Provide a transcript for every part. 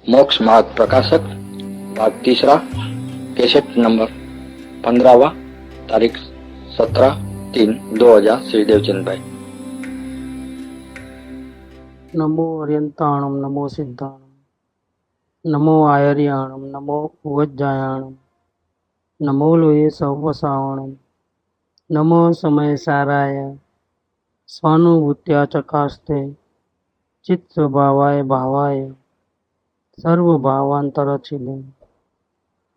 मोक्ष मार्ग प्रकाशक भाग तीसरा कैसेट नंबर 15वां तारीख 17/3/2000 श्री देवचंद भाई। नमो अर्यंताणम नमो सिद्धाणम नमो आयर्याणम नमो उवज्जायाणम नमो लोये सवसावणम नमो समय साराय स्वानुभूत्या चकास्ते चित्त भावाय भावाय सर्व भावांतरचिले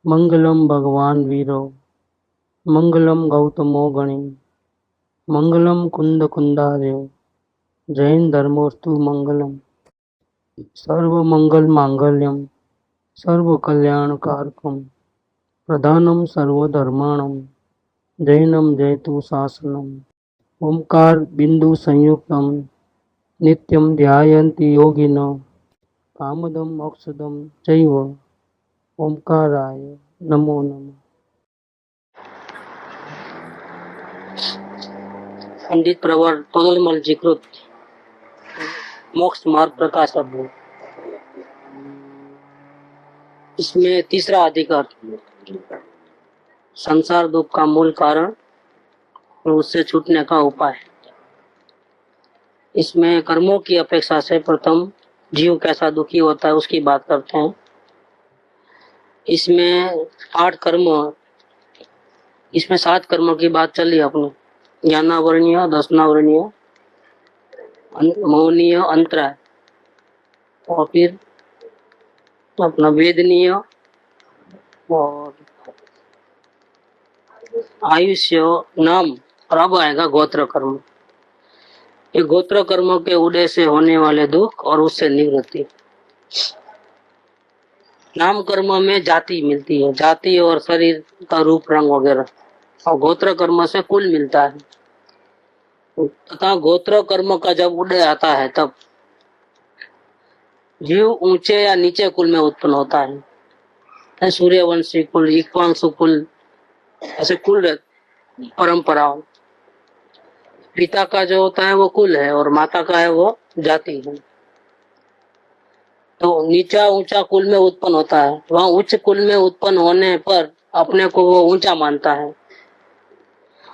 मंगलम भगवान वीरो मंगलम गौतमो गणि मंगलम कुंद कुंदार्यो जैन धर्मोस्तु मंगलम सर्व मंगल मांगल्यम सर्व कल्याण कारकम प्रधानम सर्वधर्माणम जैनम जयतु शासनम ओंकार बिंदु संयुक्तम नित्यम ध्यायन्ति योगिनो कामदम मोक्षदम चैव ओंकाराय नमो नमः। पंडित प्रवर तोदलमल जी कृत मोक्ष मार्ग प्रकाशक। इसमें तीसरा अधिकार संसार दुख का मूल कारण और उससे छूटने का उपाय। इसमें कर्मों की अपेक्षा से प्रथम जीव कैसा दुखी होता है उसकी बात करते हैं। इसमें 8 कर्म, इसमें 7 कर्मों की बात चली अपनी, ज्ञानावरणीय, दर्शनावरणीय, मौनीय, अंतराय और फिर अपना वेदनीय और आयुष्य नाम। और अब आएगा गोत्र कर्म। ये गोत्र कर्मों के उदय से होने वाले दुख और उससे निवृत्ति। नाम कर्म में जाति मिलती है, जाति और शरीर का रूप रंग वगैरह, और गोत्र कर्म से कुल मिलता है। तथा गोत्र कर्म का जब उदय आता है तब जीव ऊंचे या नीचे कुल में उत्पन्न होता है। सूर्यवंशी कुल, इक्ष्वाकु कुल, ऐसे कुल परंपराओं। पिता का जो होता है वो कुल है और माता का है वो जाति है। तो नीचा ऊंचा कुल में उत्पन्न होता है, वहाँ उच्च कुल में उत्पन्न होने पर अपने को वो ऊंचा मानता है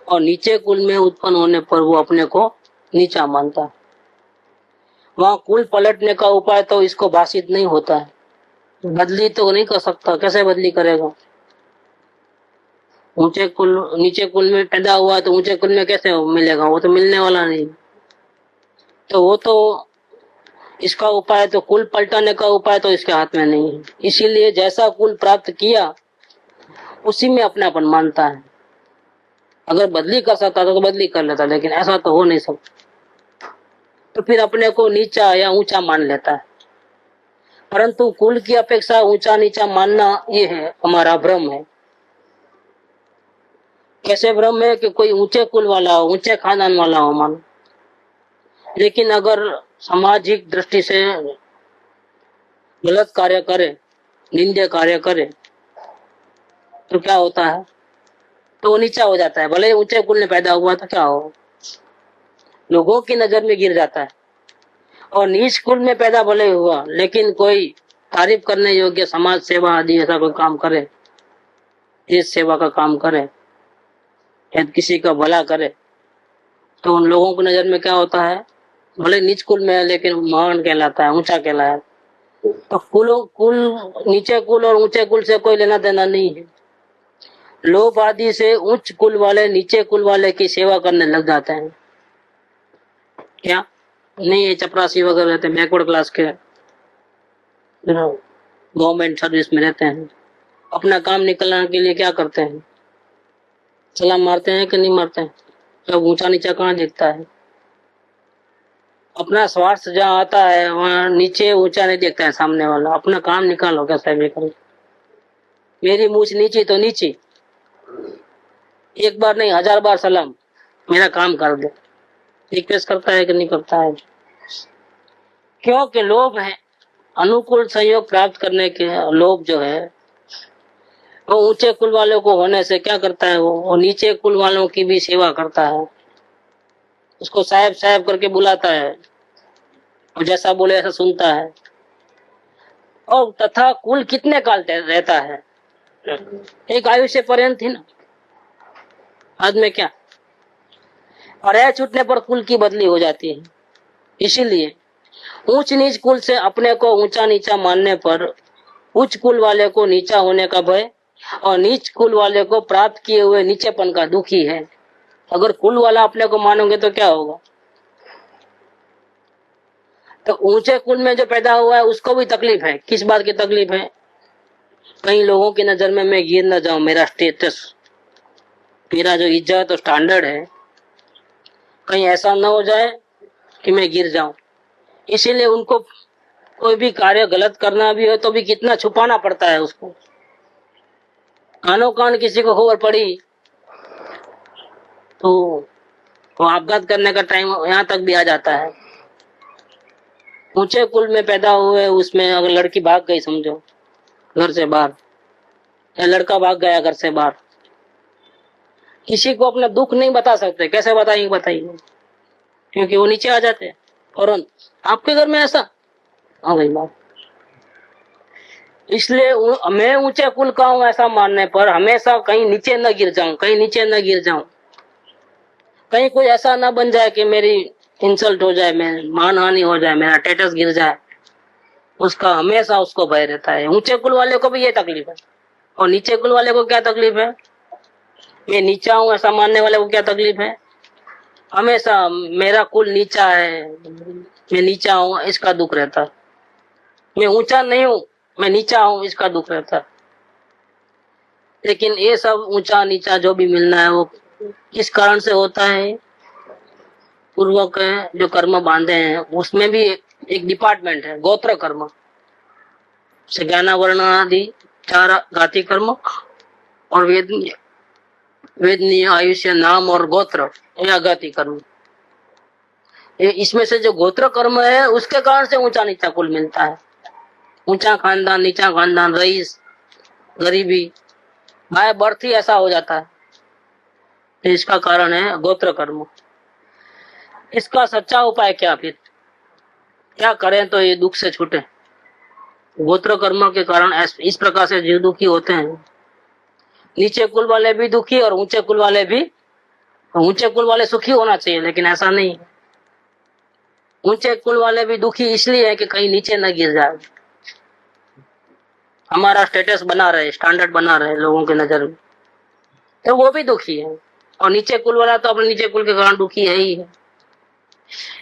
और नीचे कुल में उत्पन्न होने पर वो अपने को नीचा मानता है। वहाँ कुल पलटने का उपाय तो इसको भाषित नहीं होता है, बदली तो नहीं कर सकता। कैसे बदली करेगा? ऊंचे कुल नीचे कुल में पैदा हुआ तो ऊंचे कुल में कैसे मिलेगा? वो तो मिलने वाला नहीं। तो वो तो इसका उपाय तो कुल पलटाने का उपाय तो इसके हाथ में नहीं है। इसीलिए जैसा कुल प्राप्त किया उसी में अपनापन मानता है। अगर बदली कर सकता तो बदली कर लेता, लेकिन ऐसा तो हो नहीं सकता। तो फिर अपने को नीचा या ऊंचा मान लेता है। परंतु कुल की अपेक्षा ऊंचा नीचा मानना ये है हमारा भ्रम है। कैसे भ्रम है? कि कोई ऊंचे कुल वाला हो, ऊंचे खानदान वाला हो मान, लेकिन अगर सामाजिक दृष्टि से गलत कार्य करे, निंदे कार्य करे, तो क्या होता है? तो वो नीचा हो जाता है। भले ऊंचे कुल में पैदा हुआ तो क्या हो, लोगों की नजर में गिर जाता है। और नीच कुल में पैदा भले हुआ, लेकिन कोई तारीफ करने योग्य समाज सेवा आदि ऐसा कोई काम करे, देश सेवा का काम करे या किसी का भला करे, तो उन लोगों की नजर में क्या होता है? भले नीच कुल में है लेकिन महान कहलाता है, ऊंचा कहलाया। तो कुल नीचे कुल और ऊंचे कुल से कोई लेना देना नहीं है। लोभ आदि से उच्च कुल वाले नीचे कुल वाले की सेवा करने लग जाते हैं। क्या नहीं? ये चपरासी वगैरह रहते हैं, बैकवर्ड क्लास के, गवर्नमेंट सर्विस में रहते हैं, अपना काम निकलने के लिए क्या करते हैं? सलाम मारते हैं कि नहीं मारते हैं? जब ऊंचा नीचा कहाँ दिखता है? अपना स्वार्थ जहाँ आता है वहाँ नीचे ऊंचा नहीं देखता है सामने वाला। अपना काम निकालो कैसा भी करो। मेरी मूछ नीची तो नीची, एक बार नहीं 1000 बार सलाम, मेरा काम कर दो। रिक्वेस्ट करता है कि नहीं करता है? क्योंकि लोभ है, अनुकूल संयोग प्राप्त करने के लोभ जो है वो ऊंचे कुल वालों को होने से क्या करता है? वो नीचे कुल वालों की भी सेवा करता है, उसको साहब साहब करके बुलाता है, और जैसा बोले ऐसा सुनता है। और तथा कुल कितने काल रहता है? एक आयुष्य पर्यंत ही ना, बाद में क्या? और यह छूटने पर कुल की बदली हो जाती है। इसीलिए ऊंच नीच कुल से अपने को ऊंचा नीचा मानने पर उच्च कुल वाले को नीचा होने का भय और नीच कुल वाले को प्राप्त किए हुए नीचेपन का दुख ही है। अगर कुल वाला अपने को मानोगे तो क्या होगा? तो ऊंचे कुल में जो पैदा हुआ है उसको भी तकलीफ है। किस बात की तकलीफ है? कई लोगों की नजर में मैं गिर न जाऊं, मेरा स्टेटस, मेरा जो इज्जत और स्टैंडर्ड है, कहीं ऐसा न हो जाए कि मैं गिर जाऊं। इसीलिए उनको कोई भी कार्य गलत करना भी हो तो भी कितना छुपाना पड़ता है उसको। कानो कान किसी को खबर पड़ी तो वो आपघात करने का टाइम यहाँ तक भी आ जाता है। ऊंचे कुल में पैदा हुए उसमें अगर लड़की भाग गई समझो घर से बाहर, या लड़का भाग गया घर से बाहर, किसी को अपना दुख नहीं बता सकते। कैसे बताएंगे? बताइए, क्योंकि वो नीचे आ जाते हैं फौरन। आपके घर में ऐसा? हाँ भाई बात। इसलिए मैं ऊंचे कुल का हूं ऐसा मानने पर हमेशा कहीं नीचे न गिर जाऊं, कहीं नीचे न गिर जाऊं, कहीं कोई ऐसा ना बन जाए कि मेरी इंसल्ट हो जाए, मैं मान हानि हो जाए, मेरा स्टेटस गिर जाए। उसका हमेशा उसको भय रहता है। ऊंचे कुल वाले को भी ये तकलीफ है। और नीचे कुल वाले को क्या तकलीफ है? मैं नीचा हूं ऐसा मानने वाले को क्या तकलीफ है? हमेशा मेरा कुल नीचा है, मैं नीचा हूं, इसका दुख रहता है। मैं ऊंचा नहीं हूं, मैं नीचा हूं, इसका दुख रहता है। लेकिन ये सब ऊंचा नीचा जो भी मिलना है वो किस कारण से होता है? पूर्व के जो कर्म बांधे हैं उसमें भी एक डिपार्टमेंट है, गोत्र कर्म। ज्ञान वर्ण आदि 4 घाती कर्म और वेदनीय आयुष्य नाम और गोत्र ये आघाती कर्म। इसमें से जो गोत्र कर्म है उसके कारण से ऊंचा नीचा कुल मिलता है। ऊंचा खानदान, नीचा खानदान, रईस, गरीबी, बाय बर्थ ही ऐसा हो जाता है। इसका कारण है गोत्र कर्म। इसका सच्चा उपाय क्या? फिर क्या करें तो ये दुख से छूटे? गोत्र कर्म के कारण इस प्रकार से जीव दुखी होते हैं। नीचे कुल वाले भी दुखी और ऊंचे कुल वाले भी। ऊंचे कुल वाले सुखी होना चाहिए लेकिन ऐसा नहीं है। ऊंचे कुल वाले भी दुखी इसलिए है कि कहीं नीचे न गिर जाए, हमारा स्टेटस बना रहे, स्टैंडर्ड बना रहे लोगों की नजर में, तो वो भी दुखी है। और नीचे कुल वाला तो अपने नीचे कुल के कारण दुखी है ही है।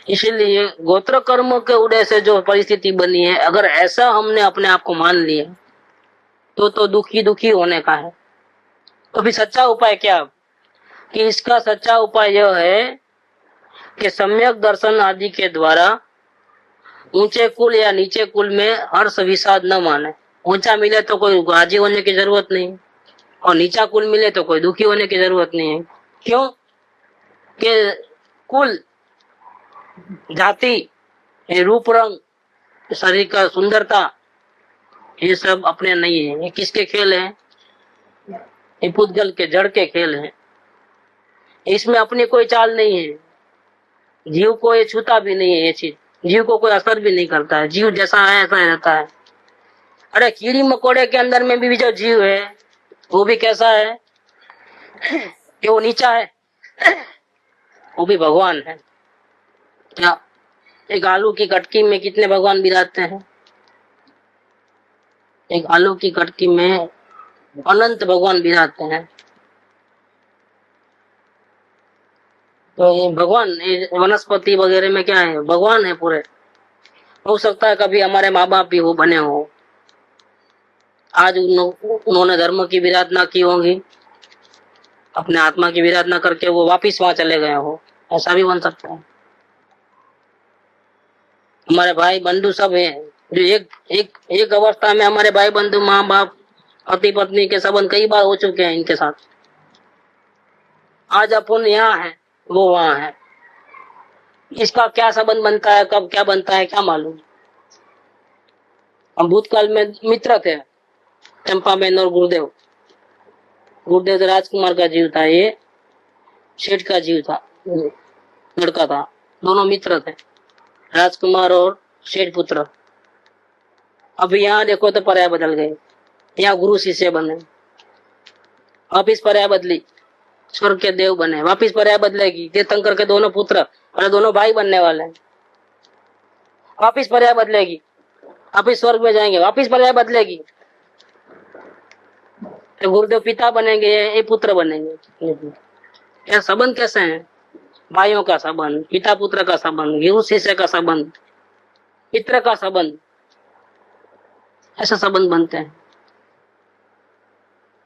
इसीलिए गोत्र कर्म के उदय से जो परिस्थिति बनी है, अगर ऐसा हमने अपने आप को मान लिया तो दुखी दुखी होने का है। तो फिर सच्चा उपाय क्या? कि इसका सच्चा उपाय यह है कि सम्यक दर्शन आदि के द्वारा ऊंचे कुल या नीचे कुल में हर्ष विषाद न माने। ऊंचा मिले तो कोई राजी होने की जरूरत नहीं और नीचा कुल मिले तो कोई दुखी होने की जरूरत नहीं है। क्यों? कि कुल, जाति, रूप रंग, शरीर का सुंदरता, ये सब अपने नहीं है। ये किसके खेल है? ये पुद्गल के, जड़ के खेल है। इसमें अपनी कोई चाल नहीं है। जीव को ये छूता भी नहीं है, ये चीज जीव को कोई असर भी नहीं करता है। जीव जैसा है ऐसा रहता है। अरे कीड़ी मकोड़े के अंदर में भी जो जीव है वो भी कैसा है कि वो नीचा है, वो भी भगवान है। क्या एक आलू की कटकी में कितने भगवान विराजते हैं? एक आलू की कटकी में अनंत भगवान विराजते हैं। तो ये भगवान, ये वनस्पति वगैरह में क्या है? भगवान है पूरे। हो सकता है कभी हमारे माँ बाप भी वो बने हो, आज उन्होंने धर्म की विराधना की होगी, अपने आत्मा की विराधना करके वो वापिस वहां चले गए हो, ऐसा भी बन सकता है। हमारे भाई बंधु सब है जो एक अवस्था में हमारे भाई बंधु, माँ बाप, पति पत्नी के संबंध कई बार हो चुके हैं इनके साथ। आज अपन यहाँ है, वो वहां है। इसका क्या संबंध बनता है, कब क्या बनता है क्या मालूम। हम भूतकाल में मित्र थे, चंपाबेन और गुरुदेव। गुरुदेव तो राजकुमार का जीव था, ये शेठ का जीव था, लड़का था। दोनों मित्र थे, राजकुमार और शेठ पुत्र। अभी यहाँ देखो तो पर्याय बदल गए, यहाँ गुरु शिष्य बने, वापिस पर्याय बदली, स्वर्ग के देव बने, वापिस पर्याय बदलेगी, तीर्थंकर के दोनों पुत्र और दोनों भाई बनने वाले हैं, वापिस पर्याय बदलेगी, वापिस स्वर्ग में जाएंगे, वापिस पर्याय बदलेगी, तो गुरुदेव पिता बनेंगे, ये पुत्र बनेंगे। यह संबंध कैसे हैं? भाइयों का संबंध, पिता पुत्र का संबंध, गुरु शिष्य का संबंध, मित्र का संबंध, ऐसा संबंध बनते हैं।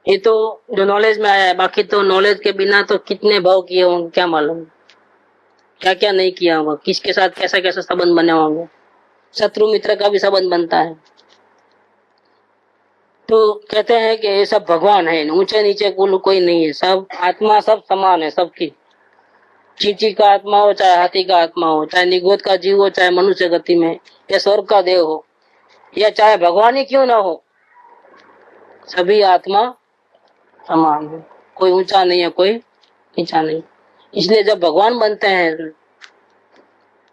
ये तो जो नॉलेज में आया है, बाकी तो नॉलेज के बिना तो कितने भाव किए होंगे क्या मालूम, क्या क्या नहीं किया होगा, किसके साथ कैसा कैसा संबंध बने होंगे। शत्रु मित्र का भी संबंध बनता है। तो कहते हैं कि ये सब भगवान है, ऊंचे नीचे कुल कोई नहीं है, सब आत्मा सब समान है सबकी। चींटी का आत्मा हो, चाहे हाथी का आत्मा हो, चाहे निगोद का जीव हो, चाहे मनुष्य गति में, या स्वर्ग का देव हो, या चाहे भगवान ही क्यों ना हो, सभी आत्मा समान है, कोई ऊंचा नहीं है, कोई नीचा नहीं। इसलिए जब भगवान बनते हैं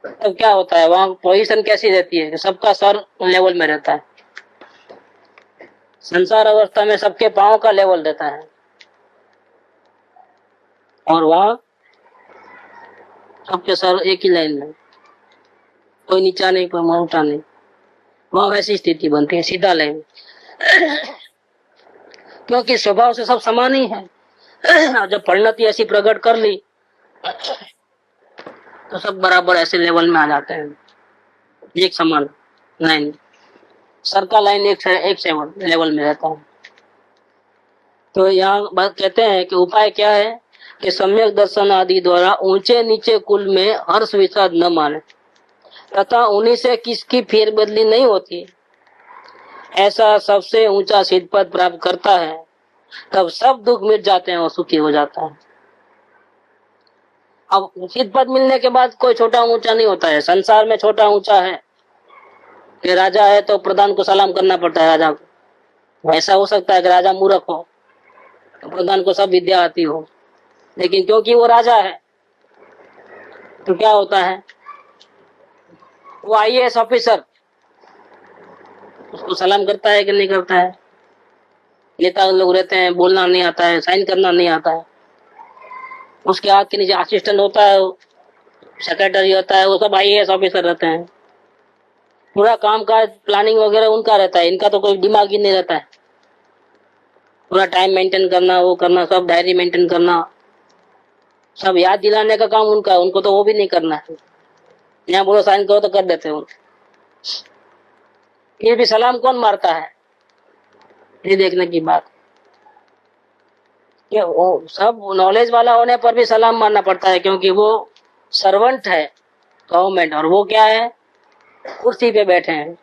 तब क्या होता है, वहां पोजीशन कैसी रहती है, सबका सर लेवल में रहता है। संसार अवस्था में सबके पांव का लेवल रहता है, और वहां सबके सर एक ही लाइन में, कोई नीचा नहीं, कोई ऊंचा नहीं, वहां वैसी स्थिति बनती है, सीधा लाइन। क्योंकि स्वभाव से सब समान ही है। जब परिणति ऐसी प्रकट कर ली तो सब बराबर ऐसे लेवल में आ जाते हैं, एक समान लाइन, सर का लाइन एक लेवल में रहता है। तो यहाँ बात कहते हैं कि उपाय क्या है कि सम्यक दर्शन आदि द्वारा ऊंचे नीचे कुल में हर्ष विषाद न माने तथा उन्हीं से किसकी फेर बदली नहीं होती, ऐसा सबसे ऊंचा सिद्ध पद प्राप्त करता है, तब सब दुख मिट जाते हैं और सुखी हो जाता है। अब सिद्ध पद मिलने के बाद कोई छोटा ऊंचा नहीं होता है। संसार में छोटा ऊंचा है कि राजा है तो प्रधान को सलाम करना पड़ता है राजा को। ऐसा हो सकता है कि राजा मूर्ख हो तो प्रधान को सब विद्या आती हो, लेकिन क्योंकि वो राजा है तो क्या होता है, वो आईएएस ऑफिसर उसको सलाम करता है कि नहीं करता है। नेता लोग रहते हैं, बोलना नहीं आता है, साइन करना नहीं आता है, उसके हाथ के नीचे असिस्टेंट होता है, सेक्रेटरी होता है, वो सब आईएएस ऑफिसर रहते हैं। पूरा काम का प्लानिंग वगैरह उनका रहता है, इनका तो कोई दिमाग ही नहीं रहता है। पूरा टाइम मेंटेन करना, वो करना, सब डायरी मेंटेन करना, सब याद दिलाने का काम उनका, उनको तो वो भी नहीं करना है। यहाँ बोलो साइन करो तो कर देते हैं। ये भी सलाम कौन मारता है, ये देखने की बात। कि वो सब नॉलेज वाला होने पर भी सलाम मारना पड़ता है, क्योंकि वो सर्वेंट है गवर्नमेंट, और वो क्या है, कुर्सी पे बैठे हैं,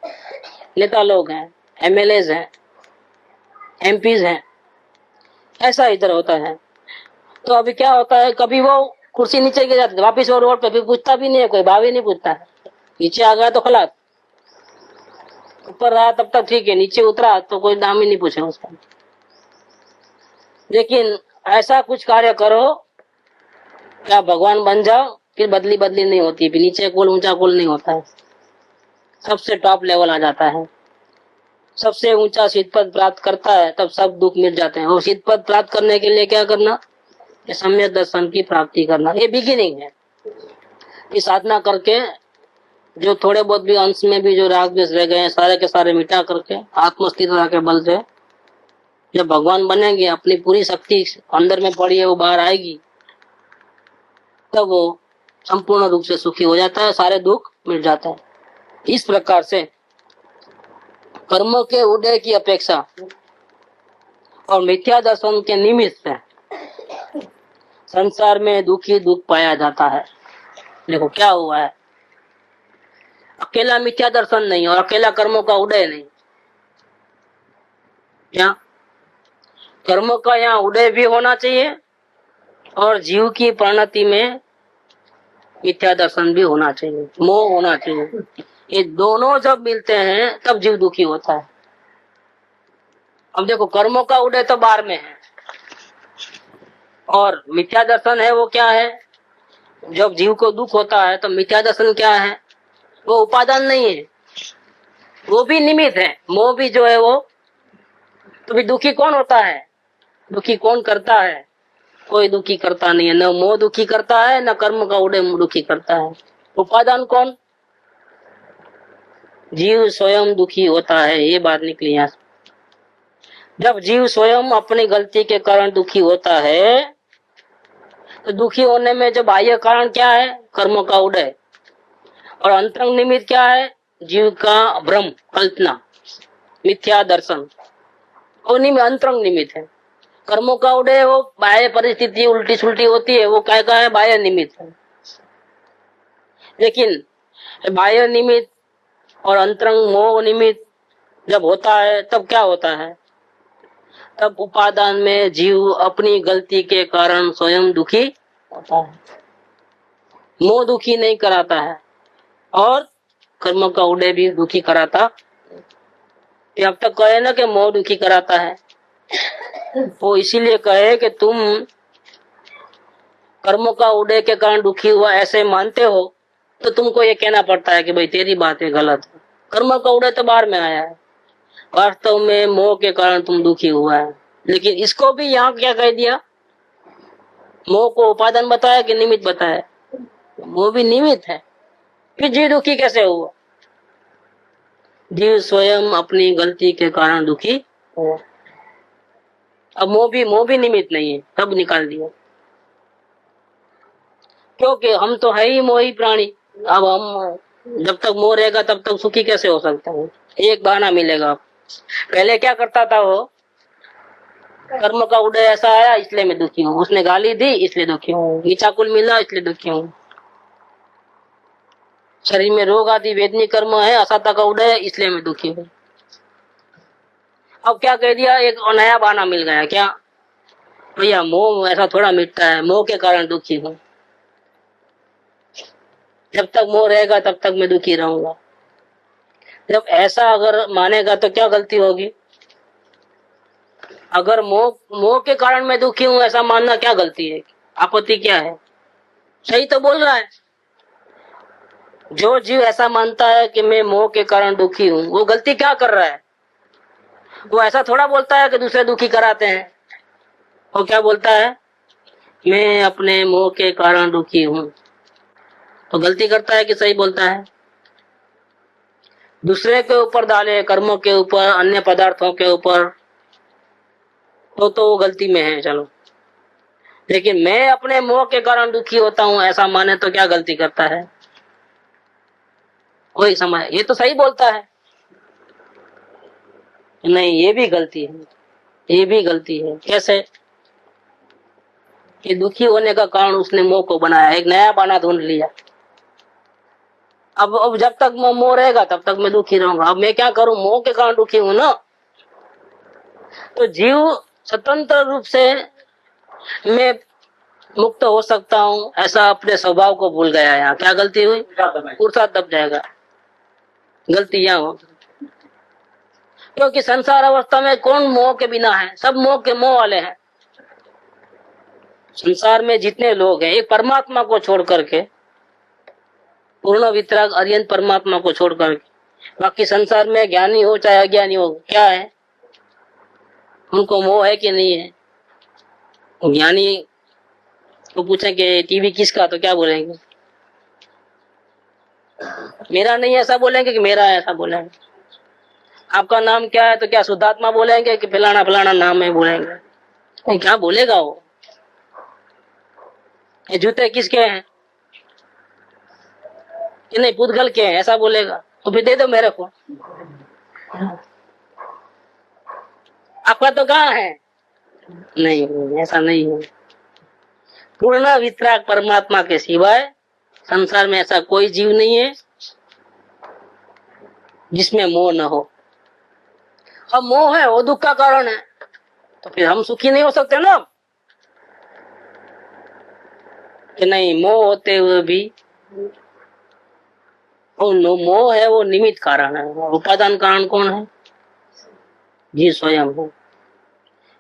नेता लोग हैं, एमएलएज हैं, एमपीज हैं, ऐसा इधर होता है। तो अभी क्या होता है, कभी वो कुर्सी नीचे गिर जाती है, वापिस वो रोड पे भी पूछता भी नहीं है, कोई भाव ही नहीं पूछता है। नीचे आ गया तो खलास, ऊपर रहा तब तक ठीक है, नीचे उतरा तो कोई दाम ही नहीं पूछे उसका। लेकिन ऐसा कुछ कार्य करो क्या भगवान बन जाओ, फिर बदली बदली नहीं होती, फिर नीचे कुल ऊंचा कुल नहीं होता है, सबसे टॉप लेवल आ जाता है। सबसे ऊंचा सिद्ध पद प्राप्त करता है, तब सब दुख मिट जाते हैं। और सिद्ध पद प्राप्त करने के लिए क्या करना, ये सम्यक दर्शन की प्राप्ति करना, ये बिगिनिंग है। ये साधना करके जो थोड़े बहुत भी अंश में भी जो राग द्वेष रह गए हैं, सारे के सारे मिटा करके आत्मस्थिरता के बल से जब भगवान बनेंगे, अपनी पूरी शक्ति अंदर में पड़ी है वो बाहर आएगी, तब वो संपूर्ण रूप से सुखी हो जाता है, सारे दुख मिट जाते हैं। इस प्रकार से कर्म के उदय की अपेक्षा और मिथ्या दर्शन के निमित्त से संसार में दुखी दुख पाया जाता है। देखो क्या हुआ है, अकेला मिथ्या दर्शन नहीं और अकेला कर्मों का उदय नहीं, क्या कर्मों का यहाँ उदय भी होना चाहिए और जीव की परिणति में मिथ्या दर्शन भी होना चाहिए, मोह होना चाहिए। ये दोनों जब मिलते हैं तब जीव दुखी होता है। अब देखो कर्मों का उदय तो बाहर में है और मिथ्या दर्शन है वो क्या है, जब जीव को दुख होता है तो मिथ्या दर्शन क्या है, वो उपादान नहीं है, वो भी निमित्त है। मोह भी जो है वो, तो भी दुखी कौन होता है, दुखी कौन करता है? कोई दुखी करता नहीं है, न मोह दुखी करता है, न कर्म का उदय दुखी करता है। उपादान कौन? जीव स्वयं दुखी होता है, ये बात निकली यहाँ से। जब जीव स्वयं अपनी गलती के कारण दुखी होता है, तो दुखी होने में जो बाह्य कारण क्या है? कर्म का उदय। और अंतरंग निमित्त क्या है? जीव का भ्रम, कल्पना, मिथ्या दर्शन। वो अंतरंग निमित्त है। कर्मों का उदय वो बाह्य परिस्थिति उल्टी सुल्टी होती है, वो क्या का है? बाह्य निमित्त है। लेकिन बाह्य निमित्त और अंतरंग मोह निमित्त जब होता है, तब क्या होता है? तब उपादान में जीव अपनी गलती के कारण स्वयं दुखी होता है। मोह दुखी नहीं कराता है और कर्म का उदय भी दुखी कराता। ये अब तक कहे ना कि मोह दुखी कराता है, वो इसीलिए कहे कि तुम कर्मों का उदय के कारण दुखी हुआ ऐसे मानते हो, तो तुमको ये कहना पड़ता है कि भाई तेरी बात है गलत है। कर्म का उदय तो बाहर में आया है, वास्तव में मोह के कारण तुम दुखी हुआ है। लेकिन इसको भी यहाँ क्या कह दिया? मोह को उपादान बताया कि निमित्त बताया? मोह भी निमित्त है। फिर जीव दुखी कैसे हुआ? जीव स्वयं अपनी गलती के कारण दुखी हुआ। अब मोह भी निमित्त नहीं है, तब निकाल दिया। क्योंकि हम तो है ही मोही प्राणी। अब हम जब तक मोह रहेगा तब तक सुखी कैसे हो सकता है? एक बहाना मिलेगा। पहले क्या करता था वो? कर्म का उदय ऐसा आया इसलिए मैं दुखी हूँ, उसने गाली दी इसलिए दुखी हूँ, नीचा कुल मिला इसलिए दुखी हूँ, शरीर में रोग आदि वेदनी कर्म है, असाता का उदय है इसलिए मैं दुखी हूँ। अब क्या कह दिया? एक नया बहाना मिल गया। क्या भैया? मोह ऐसा थोड़ा मिटता है, मोह के कारण दुखी हूँ। जब तक मोह रहेगा तब तक मैं दुखी रहूंगा। जब ऐसा अगर मानेगा तो क्या गलती होगी? अगर मोह के कारण मैं दुखी हूं ऐसा मानना क्या गलती है? आपत्ति क्या है? सही तो बोल रहा है। जो जीव ऐसा मानता है कि मैं मोह के कारण दुखी हूं, वो गलती क्या कर रहा है? वो ऐसा थोड़ा बोलता है कि दूसरे दुखी कराते हैं। वो क्या बोलता है? मैं अपने मोह के कारण दुखी हूं। तो गलती करता है कि सही बोलता है? दूसरे के ऊपर डाले, कर्मों के ऊपर, अन्य पदार्थों के ऊपर, तो वो गलती में है। चलो, लेकिन मैं अपने मोह के कारण दुखी होता हूं ऐसा माने तो क्या गलती करता है? कोई समझ? ये तो सही बोलता है। नहीं, ये भी गलती है, ये भी गलती है। कैसे? कि दुखी होने का कारण उसने मोह को बनाया, एक नया बहाना ढूंढ लिया। अब जब तक मोह रहेगा तब तक मैं दुखी रहूंगा। अब मैं क्या करूं? मोह के कारण दुखी हूं ना। तो जीव स्वतंत्र रूप से मैं मुक्त हो सकता हूं ऐसा अपने स्वभाव को भूल गया। यहाँ क्या गलती हुई? पुरुषार्थ दब जाएगा। गलती यहाँ हो, क्योंकि संसार अवस्था में कौन मोह के बिना है? सब मोह वाले हैं। संसार में जितने लोग हैं, एक परमात्मा को छोड़ करके, पूर्ण वितराग अर्यंत परमात्मा को छोड़ करके, बाकी संसार में ज्ञानी हो चाहे अज्ञानी हो, क्या है? उनको मोह है कि नहीं है? ज्ञानी को पूछे कि टीवी किसका, तो क्या बोलेंगे? मेरा नहीं है ऐसा बोलेंगे कि मेरा है ऐसा बोलेंगे? आपका नाम क्या है तो क्या शुद्धात्मा बोलेंगे कि फलाना फलाना नाम है बोलेंगे? तो क्या बोलेगा वो? ये जूते किसके हैं कि नहीं पुद्गल के हैं ऐसा बोलेगा? तो फिर दे दो मेरे को। आपका तो कहाँ है? नहीं, ऐसा नहीं है। पूर्ण वितराग परमात्मा के सिवाय संसार में ऐसा कोई जीव नहीं है जिसमें मोह न हो। अब मोह है वो दुख का कारण है, तो फिर हम सुखी नहीं हो सकते ना। कि नहीं, मोह होते हुए भी मोह है वो निमित्त कारण है, उपादान कारण कौन है? जी स्वयं है।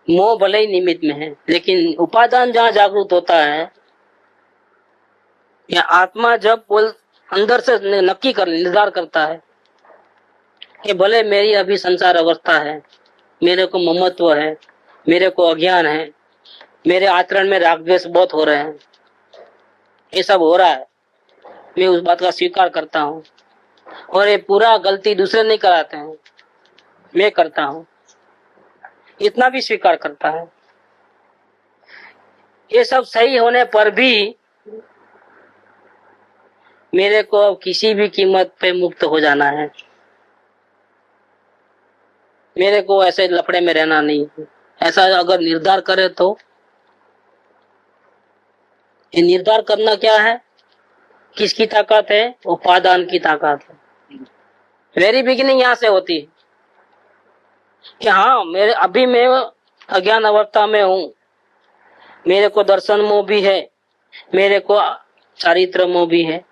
मोह भले ही निमित्त में है, लेकिन उपादान जहाँ जागृत होता है, या आत्मा जब बोल अंदर से नक्की कर निर्धार करता है कि भले मेरी अभी संसार अवस्था है, मेरे को ममत्व है, मेरे को अज्ञान है, मेरे आचरण में राग द्वेष बहुत हो रहे हैं, ये सब हो रहा है, मैं उस बात का स्वीकार करता हूँ। और ये पूरा गलती दूसरे नहीं कराते हैं, मैं करता हूँ, इतना भी स्वीकार करता है। ये सब सही होने पर भी मेरे को अब किसी भी कीमत पे मुक्त हो जाना है, मेरे को ऐसे लफड़े में रहना नहीं है। ऐसा अगर निर्धार करे तो ये निर्धार करना क्या है, किसकी ताकत है? उपादान की ताकत है। वेरी बिगिनिंग यहाँ से होती है कि हाँ, मेरे अभी मैं अज्ञान अवस्था में हूँ, मेरे को दर्शन मोह भी है, मेरे को चारित्र मोह भी है,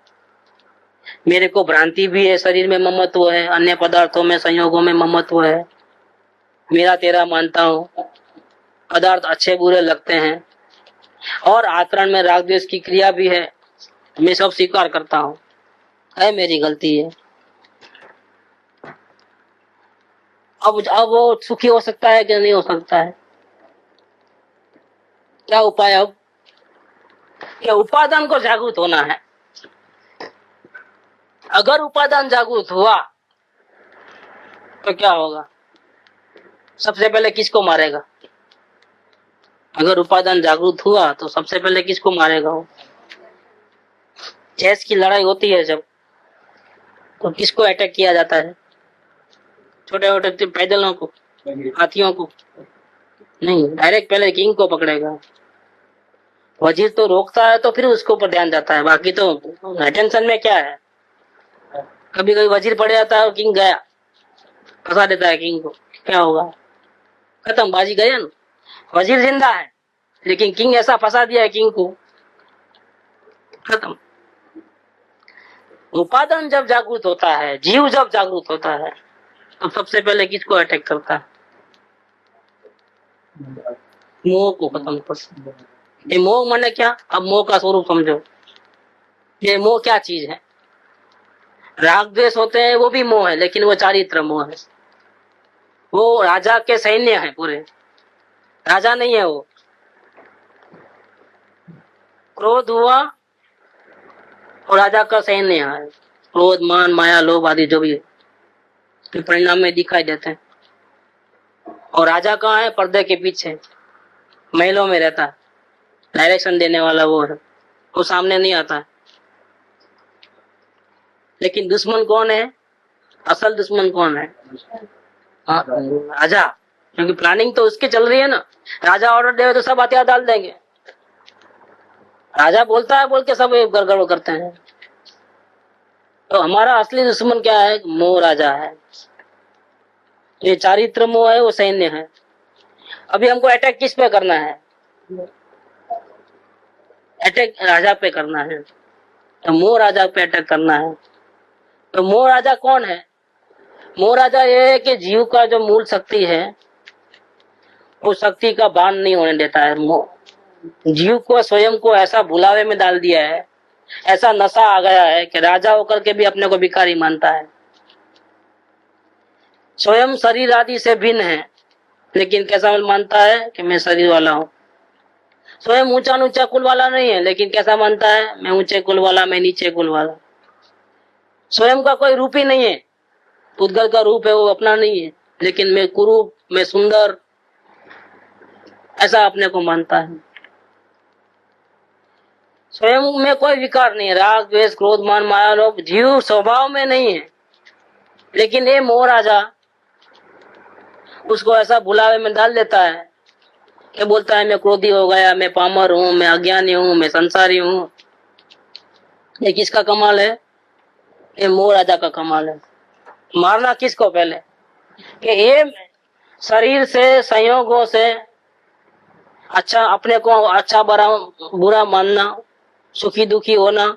मेरे को भ्रांति भी है, शरीर में ममत्व है, अन्य पदार्थों में संयोगों में ममत्व है, मेरा तेरा मानता हूँ, पदार्थ अच्छे बुरे लगते हैं, और आचरण में राग द्वेष की क्रिया भी है, मैं सब स्वीकार करता हूँ, है मेरी गलती है। अब वो सुखी हो सकता है कि नहीं हो सकता है? क्या उपाय? अब क्या उपादान को जागृत होना है। अगर उपादान जागृत हुआ तो क्या होगा? सबसे पहले किसको मारेगा? अगर उपादान जागृत हुआ तो सबसे पहले किसको मारेगा? वो चेस की लड़ाई होती है जब, तो किसको अटैक किया जाता है? छोटे छोटे पैदलों को, हाथियों को नहीं, डायरेक्ट पहले किंग को पकड़ेगा। वजीर तो रोकता है तो फिर उसके ऊपर ध्यान जाता है, बाकी तो अटेंशन में क्या है। कभी कभी वजीर पड़ जाता है और किंग गया, फंसा देता है किंग को, क्या होगा? खत्म, बाजी गया ना। वजीर जिंदा है लेकिन किंग ऐसा फंसा दिया है किंग को, खत्म। उपादान जब जागृत होता है, जीव जब जागृत होता है, तो सबसे पहले किसको अटैक करता है? मोह को खत्म करता है। ये मोह माने क्या? अब मोह का स्वरूप समझो। ये मोह क्या चीज है? राग द्वेष होते हैं, वो भी मोह है, लेकिन वो चारित्र मोह है। वो राजा के सैन्य है पूरे, राजा नहीं है वो। क्रोध हुआ और राजा का सैन्य है। क्रोध, मान, माया, लोभ आदि जो भी है, के परिणाम में दिखाई देते हैं। और राजा कहाँ है? पर्दे के पीछे, महलों में रहता है। डायरेक्शन देने वाला वो है, वो सामने नहीं आता है। लेकिन दुश्मन कौन है? असल दुश्मन कौन है? राजा, क्योंकि प्लानिंग तो उसकी चल रही है ना। राजा ऑर्डर दे तो सब हथियार डाल देंगे, राजा बोलता है बोल के सब गड़बड़ करते हैं। तो हमारा असली दुश्मन क्या है? मोह राजा है। ये चारित्र मोह है, वो सैन्य है। अभी हमको अटैक किस पे करना है? अटैक राजा पे करना है, तो मोह राजा पे अटैक करना है। तो मोह राजा कौन है? मोह राजा ये है कि जीव का जो मूल शक्ति है, वो शक्ति का भान नहीं होने देता है। जीव को स्वयं को ऐसा भुलावे में डाल दिया है, ऐसा नशा आ गया है कि राजा होकर के भी अपने को भिखारी मानता है। स्वयं शरीर आदि से भिन्न है, लेकिन कैसा मानता है कि मैं शरीर वाला हूँ। स्वयं ऊंचा नीचा कुल वाला नहीं है, लेकिन कैसा मानता है? मैं ऊंचे कुल वाला, मैं नीचे कुल वाला। स्वयं का कोई रूप ही नहीं है, उद्गल का रूप है वो अपना नहीं है, लेकिन मैं कुरूप, मैं सुंदर, ऐसा अपने को मानता है। स्वयं में कोई विकार नहीं है, राग द्वेष क्रोध मान माया लोभ जीव स्वभाव में नहीं है। लेकिन ये मोह राजा उसको ऐसा भुलावे में डाल देता है कि बोलता है मैं क्रोधी हो गया, मैं पामर हूँ, मैं अज्ञानी हूँ, मैं संसारी हूँ। ये किसका कमाल है? ये मोह राजा का कमाल है। मारना किसको? पहले कि ये शरीर से, संयोगों से अच्छा, अपने को अच्छा बुरा मानना, सुखी दुखी होना,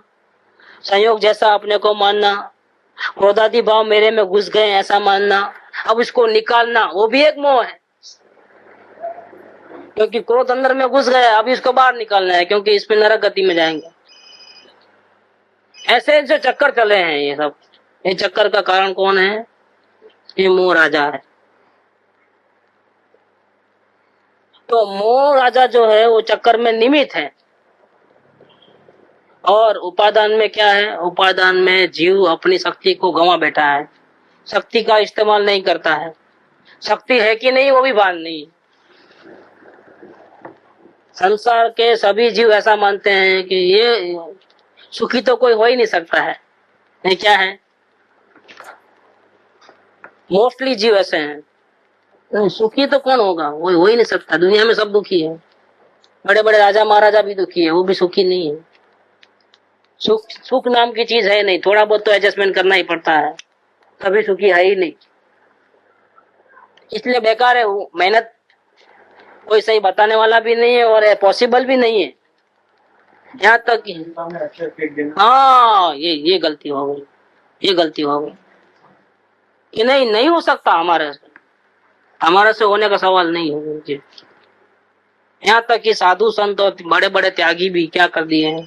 संयोग जैसा अपने को मानना, क्रोधादि भाव मेरे में घुस गए ऐसा मानना, अब इसको निकालना, वो भी एक मोह है। क्योंकि क्रोध अंदर में घुस गया, अब इसको बाहर निकालना है, क्योंकि इस पे नरक गति में जाएंगे। ऐसे जो चक्कर चले हैं ये सब, ये चक्कर का कारण कौन है? ये मोह राजा है। तो मोह राजा जो है वो चक्कर में निमित्त है। और उपादान में क्या है? उपादान में जीव अपनी शक्ति को गंवा बैठा है, शक्ति का इस्तेमाल नहीं करता है। शक्ति है कि नहीं वो भी भान नहीं। संसार के सभी जीव ऐसा मानते हैं कि ये सुखी तो कोई हो ही नहीं सकता है। ये क्या है? मोस्टली जीव ऐसे हैं। तो सुखी तो कौन होगा? वो हो ही नहीं सकता। दुनिया में सब दुखी है। बड़े बड़े राजा महाराजा भी दुखी है, वो भी सुखी नहीं है। सुख सुख नाम की चीज है नहीं। थोड़ा बहुत तो एडजस्टमेंट करना ही पड़ता है, कभी सुखी है ही नहीं। इसलिए बेकार है वो मेहनत। कोई सही बताने वाला भी नहीं है और पॉसिबल भी नहीं है। यहाँ तक हाँ, ये गलती हो गई, ये गलती हो गई कि नहीं हो सकता हमारे से होने का सवाल नहीं है। यहाँ तक कि साधु संत और बड़े बड़े त्यागी भी क्या कर दिए हैं।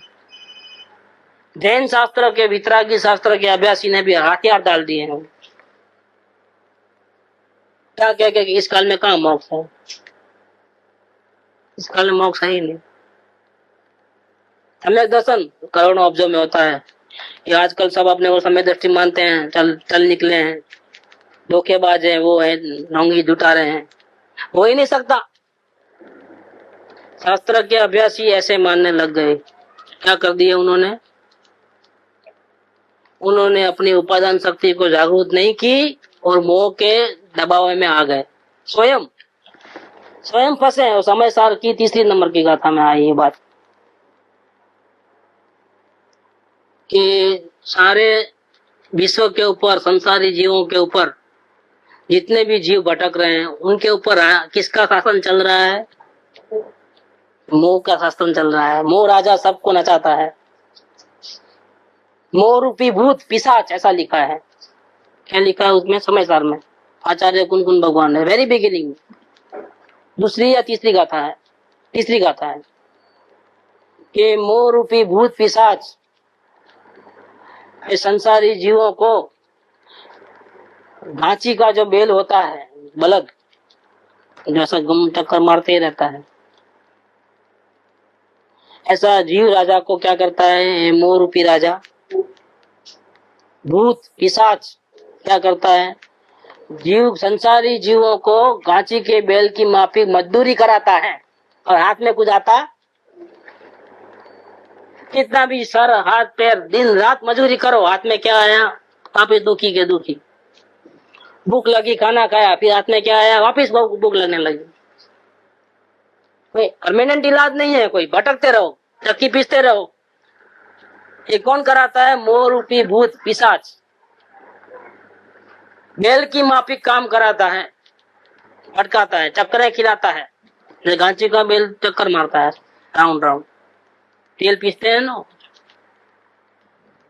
जैन शास्त्र के, वितरागी शास्त्र के अभ्यासी ने भी हथियार डाल दिए हैं। क्या कह के इस काल में कहाँ मोक्ष है? इस काल में मोक्ष है ही नहीं। सम्यक दर्शन करोड़ों अब्जों में होता है। ये आजकल सब अपने को समय दृष्टि मानते हैं, चल निकले हैं, धोखेबाज है, वो है, नौंगी जुटा रहे हैं। हो ही नहीं सकता। शास्त्र के अभ्यासी ऐसे मानने लग गए। क्या कर दिए उन्होंने? उन्होंने अपनी उपादान शक्ति को जागरूक नहीं की और मोह के दबाव में आ गए। स्वयं फंसे हैं। समय सार की तीसरी नंबर की गाथा में आई ये बात कि सारे विश्व के ऊपर, संसारी जीवों के ऊपर, जितने भी जीव भटक रहे हैं उनके ऊपर किसका शासन चल रहा है? मोह का शासन चल रहा है। मोह राजा सबको नचाता है। मोह रूपी भूत पिशाच, ऐसा लिखा है। क्या लिखा है उसमें? समय सार में आचार्य कुनकुन भगवान ने वेरी बिगिनिंग में दूसरी या तीसरी गाथा है, तीसरी गाथा है कि मोह रूपी भूत पिशाच इस संसारी जीवों को घांची का जो बेल होता है, बलद जैसा गम टक्कर मारते ही रहता है, ऐसा जीव राजा को क्या करता है? मोह रूपी राजा भूत पिशाच क्या करता है? जीव, संसारी जीवों को घांची के बेल की माफी मजदूरी कराता है और हाथ में कुछ आता। कितना भी सर हाथ पैर दिन रात मजदूरी करो, हाथ में क्या आया? वापिस दुखी के दुखी। भूख लगी, खाना खाया, फिर हाथ में क्या आया? वापिस भूख लगने लगी। कोई परमानेंट इलाज नहीं है। कोई भटकते रहो, चक्की पीसते रहो। ये कौन कराता है? मोह रूपी भूत पिशाच बेल की माफिक काम कराता है, भटकाता है, चक्करें खिलाता है। गांची का बेल चक्कर मारता है राउंड राउंड, तेल पीसते हैं ना,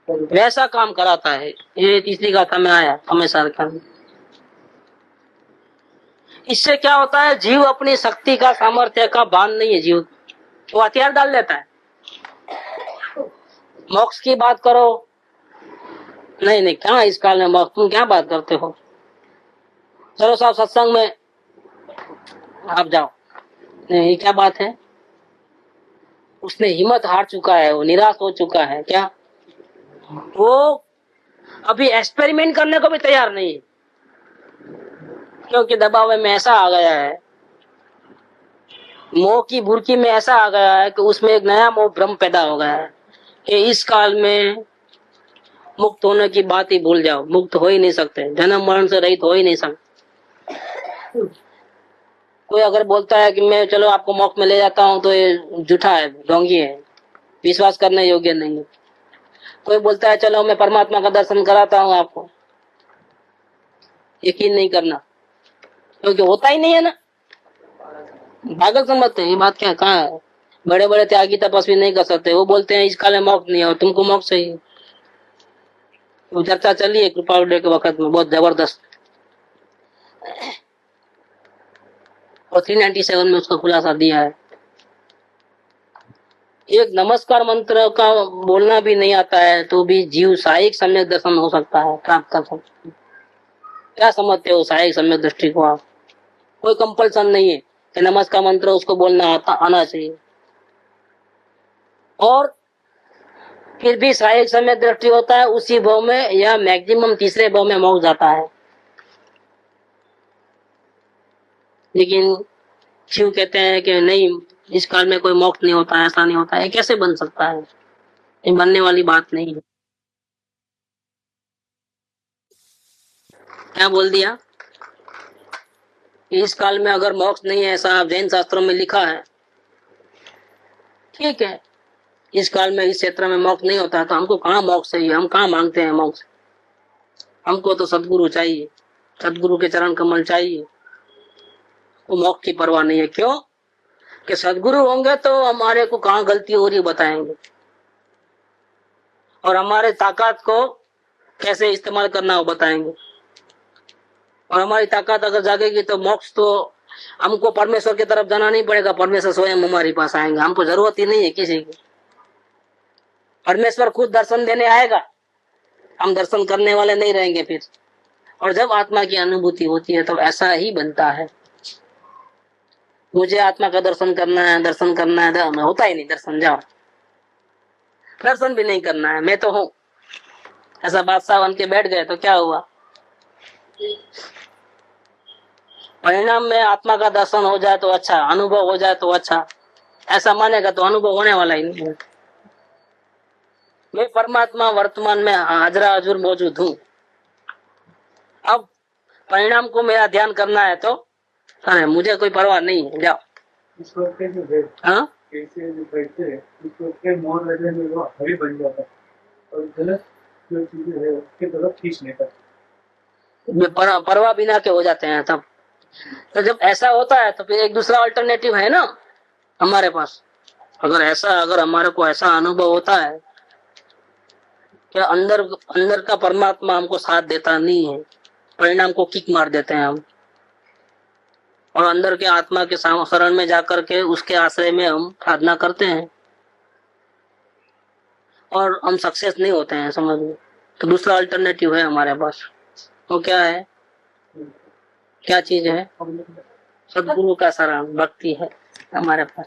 वैसा काम कराता है। ये तीसरी गाथा में आया समय सार का। इससे क्या होता है? जीव अपनी शक्ति का, सामर्थ्य का भान नहीं है। जीव वो हथियार डाल लेता है। मोक्ष की बात करो, नहीं क्या इस काल में मोक्ष? तुम क्या बात करते हो? चलो साहब सत्संग में आप जाओ। नहीं, क्या बात है? उसने हिम्मत हार चुका है, वो निराश हो चुका है। क्या वो अभी एक्सपेरिमेंट करने को भी तैयार नहीं है, क्योंकि दबाव में ऐसा आ गया है, मोह की बुरकी में ऐसा आ गया है कि उसमें एक नया मोह भ्रम पैदा हो गया है कि इस काल में मुक्त होने की बात ही भूल जाओ। मुक्त हो ही नहीं सकते, जन्म मरण से रहित हो ही नहीं सकते। कोई अगर बोलता है कि मैं चलो आपको मोक्ष में ले जाता हूँ, तो ये झूठा है, ढोंगी है, विश्वास करने योग्य नहीं है। कोई बोलता है चलो मैं परमात्मा का दर्शन कराता हूँ आपको, यकीन नहीं करना, क्योंकि होता ही नहीं है ना। पागल समझते हैं। ये बात क्या कहाँ है? बड़े बड़े त्यागी तपस्वी नहीं कर सकते, वो बोलते हैं इस काल में मोक्ष नहीं है और तुमको मोक्ष चाहिए। तो चर्चा चली है कृपा डे के वक्त में बहुत जबरदस्त, और 397 में उसका खुलासा दिया है। एक नमस्कार मंत्र का बोलना भी नहीं आता है तो भी जीव साहिक सम्यक दर्शन हो सकता है, प्राप्त कर सकता है। क्या समझते हो सहायक सम्यक दृष्टि को आप? कोई कंपल्सन नहीं है कि नमस्कार मंत्र उसको बोलना आना चाहिए। और फिर भी सहायक सम्यक दृष्टि होता है उसी भाव में या मैक्सिमम तीसरे भाव में मोक्ष जाता है। लेकिन शिव कहते हैं कि नहीं, इस काल में कोई मोक्ष नहीं होता, ऐसा नहीं होता है। कैसे बन सकता है? ये बनने वाली बात नहीं है। क्या बोल दिया? इस काल में अगर मोक्ष नहीं है, ऐसा जैन शास्त्रों में लिखा है, ठीक है। इस काल में इस क्षेत्र में मोक्ष नहीं होता तो हमको कहाँ मोक्ष चाहिए? हम कहाँ मांगते हैं मोक्ष? हमको तो सदगुरु चाहिए, सदगुरु के चरण कमल चाहिए। वो मोक्ष की परवाह नहीं है। क्यों? कि सदगुरु होंगे तो हमारे को कहाँ गलती हो रही बताएंगे, और हमारे ताकत को कैसे इस्तेमाल करना हो बताएंगे। और हमारी ताकत अगर जागेगी तो मोक्ष तो हमको परमेश्वर की तरफ जाना नहीं पड़ेगा, परमेश्वर स्वयं हमारे पास आएंगे। हमको जरूरत ही नहीं है किसी की। परमेश्वर खुद दर्शन देने आएगा, हम दर्शन करने वाले नहीं रहेंगे फिर। और जब आत्मा की अनुभूति होती है तो ऐसा ही बनता है। मुझे आत्मा का दर्शन करना है, दर्शन करना है, होता ही नहीं दर्शन। जाओ, दर्शन भी नहीं करना है, मैं तो हूं, ऐसा बादशाह बन के बैठ गए तो क्या हुआ? परिणाम में आत्मा का दर्शन हो जाए तो अच्छा, अनुभव हो जाए तो अच्छा, ऐसा मानेगा तो अनुभव होने वाला ही नहीं है। मैं परमात्मा वर्तमान में हाजरा हजूर मौजूद हूँ। अब परिणाम को मेरा ध्यान करना है तो अरे मुझे कोई परवाह नहीं है, जाओ। हाँ, कैसे जो बैठते हैं उसके मोर लगने में वो हरी बन जाता है और गलत जो चीजें है उसके तरफ खींच लेता है। परवाह बिना के हो जाते हैं तब। तो जब ऐसा होता है तो फिर एक दूसरा अल्टरनेटिव है ना हमारे पास। अगर हमारे को ऐसा अनुभव होता है कि अंदर का परमात्मा हमको साथ देता नहीं है, परिणाम को किक मार देते हैं हम, और अंदर के आत्मा के शरण में जाकर के उसके आश्रय में हम साधना करते हैं और हम सक्सेस नहीं होते हैं, समझ में। तो दूसरा अल्टरनेटिव है हमारे पास। वो क्या है? क्या चीज है? सदगुरु का शरण भक्ति है हमारे पास।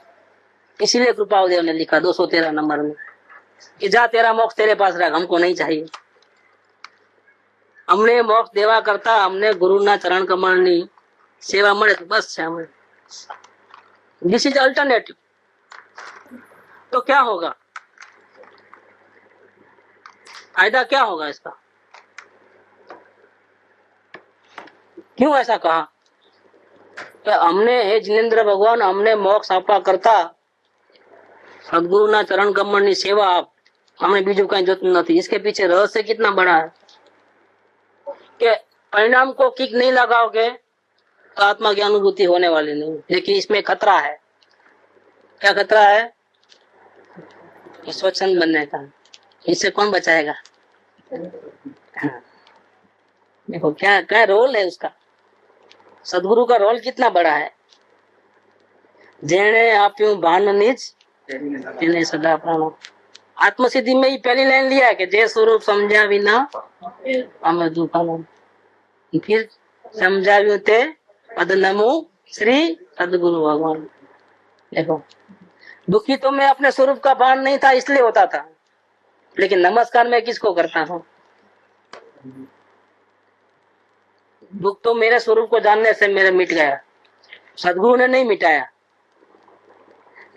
इसीलिए कृपादेव ने लिखा 213 नंबर में कि जा तेरा मोक्ष तेरे पास रख, हमको नहीं चाहिए। हमने मोक्ष देवा करता, हमने गुरु ना चरण कमळनी सेवा મળે तो बस है हमें। This is alternative. तो क्या होगा? फायदा क्या होगा इसका? क्यों ऐसा कहा? तो हमने, हे जिनेन्द्र भगवान, हमने मोक्ष आपा करता सदगुरु ना चरण कमळनी सेवा आप, हमें बीजू कहीं जोत नहीं। इसके पीछे रहस्य कितना बड़ा है कि परिणाम को किक नहीं लगाओगे तो आत्मा की अनुभूति होने वाली नहीं। लेकिन इसमें खतरा है। क्या खतरा है? स्वच्छंद बनने का। इससे कौन बचाएगा? देखो क्या क्या रोल है उसका। सदगुरु का रोल कितना बड़ा है। जेने आप्યું ભાન નિજ તેને સદા પ્રાણો। आत्मसिद्धि में ही पहली लाइन लिया है कि जे स्वरूप समझा विना हमें दुखाना। फिर समझाव्યું ते पद नमो श्री सदगुरु भगवान। देखो, दुखी तो मैं अपने स्वरूप का भान नहीं था इसलिए होता था, लेकिन नमस्कार मैं किसको करता हूँ? दुख तो मेरे स्वरूप को जानने से मेरे मिट गया, सदगुरु ने नहीं मिटाया।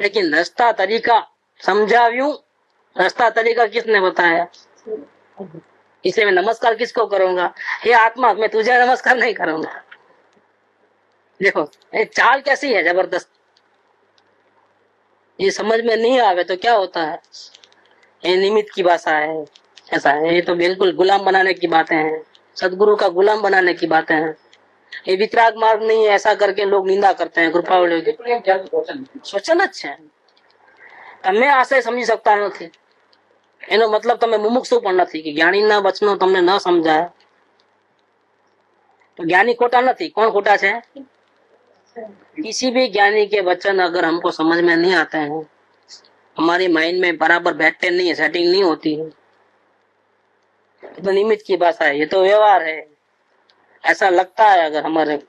लेकिन रास्ता तरीका समझाव्યું, रास्ता तरीका किसने बताया? इसलिए मैं नमस्कार किसको करूंगा? हे आत्मा, मैं तुझे नमस्कार नहीं करूंगा। देखो ये चाल कैसी है जबरदस्त। ये समझ में नहीं आवे तो क्या होता है? ये निमित्त की भाषा है, ऐसा है। ये तो बिल्कुल गुलाम बनाने की बातें हैं, सदगुरु का गुलाम बनाने की बातें हैं। ये वितराग मार्ग नहीं है, ऐसा करके लोग निंदा करते हैं कृपावली की। सोचन જ છે। તમે આશય સમજી શકતા નથી એનો મતલબ તમે મુમુક્ષુ પણ નથી કે જ્ઞાનીના વચનો તમને ન સમજાય तो ज्ञानी खोटा नहीं। कौन खोटा है? किसी भी ज्ञानी के वचन अगर हमको समझ में नहीं आते हैं, हमारी माइंड में बराबर बैठते नहीं है, सेटिंग नहीं होती है, तो निमित्त की भाषा है, ये तो व्यवहार है। ऐसा लगता है अगर हमारे,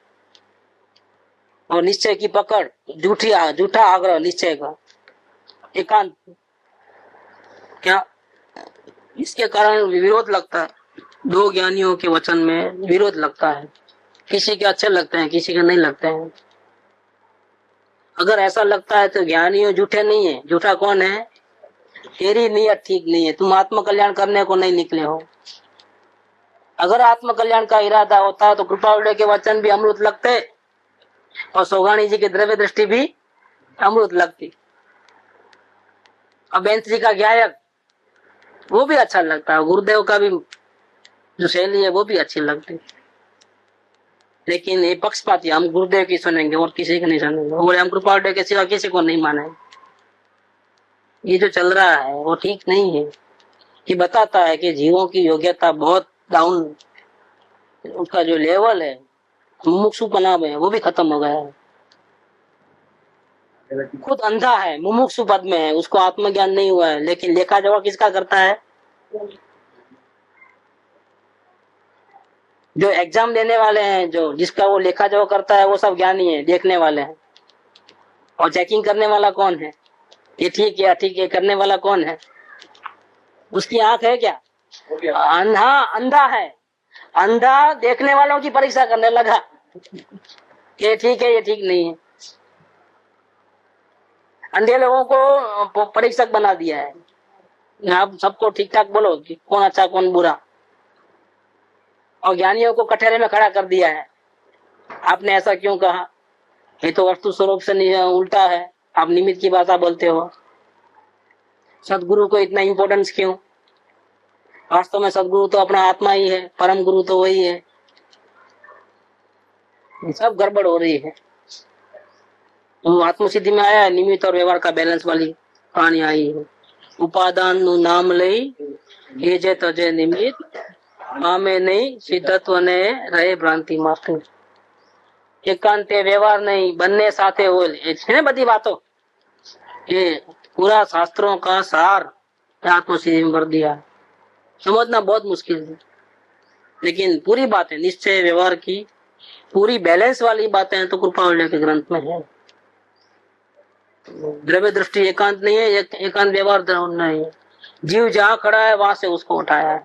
और निश्चय की पकड़, झूठा आग्रह निश्चय का, एकांत, क्या इसके कारण विरोध लगता है। दो ज्ञानियों के वचन में विरोध लगता है, किसी के अच्छे लगते हैं, किसी के नहीं लगते हैं। अगर ऐसा लगता है तो ज्ञानियों झूठे नहीं है। झूठा कौन है? तेरी नीयत ठीक नहीं है, तुम आत्म कल्याण करने को नहीं निकले हो। अगर आत्म कल्याण का इरादा होता तो कृपावड़े के वचन भी अमृत लगते और सोगानी जी की द्रव्य दृष्टि भी अमृत लगती। अबेंत जी का ज्ञायक वो भी अच्छा लगता है, गुरुदेव का भी जो शैली है वो भी अच्छी लगती। लेकिन ये पक्षपाती, हम गुरुदेव की सुनेंगे और किसी की नहीं सुनेंगे, और हम कृपावड़े के सिवा किसी को नहीं मानेंगे। ये जो चल रहा है वो ठीक नहीं है। ये बताता है कि जीवों की योग्यता बहुत डाउन, उसका जो लेवल है मुमुक्षुपना में वो भी खत्म हो गया है। खुद अंधा है, मुमुक्षु पद में है, उसको आत्मज्ञान नहीं हुआ है, लेकिन लेखा जोखा किसका करता है? जो एग्जाम देने वाले हैं, जो जिसका वो लेखा जोखा करता है वो सब ज्ञानी है, देखने वाले हैं। और चेकिंग करने वाला कौन है? ये ठीक है ठीक है करने वाला कौन है? उसकी आंख है क्या? अंधा है। अंधा देखने वालों की परीक्षा करने लगा, ये ठीक है ये ठीक नहीं है। अंधे लोगों को परीक्षक बना दिया है। आप सबको ठीक ठाक बोलो कि कौन अच्छा कौन बुरा, और ज्ञानियों को कटहरे में खड़ा कर दिया है। आपने ऐसा क्यों कहा? ये तो वस्तु स्वरूप से नहीं, उल्टा है, आप निमित्त की भाषा बोलते हो। सदगुरु को इतना इम्पोर्टेंस क्यों? वास्तव में सदगुरु तो अपना आत्मा ही है, परम गुरु तो वही है। सब गड़बड़ हो रही है। तो आत्मसिद्धि में आया है, निमित्त और व्यवहार का बैलेंस वाली कहानी आई है। उपादान नु नाम लई ये जे तजे निमित्त आमे नहीं सिद्धत्व ने रहे भ्रांति माफी। एकांते व्यवहार नहीं, बनने साथे हो है बड़ी बातों। ये पूरा शास्त्रों का सार आत्मसिद्धि में भर दिया। समझना बहुत मुश्किल है, लेकिन पूरी बातें निश्चय व्यवहार की पूरी बैलेंस वाली बातें तो कृपावल्य के ग्रंथ में है। द्रव्य दृष्टि एकांत नहीं है, एकांत व्यवहार नहीं है। जीव जहाँ खड़ा है वहां से उसको उठाया है,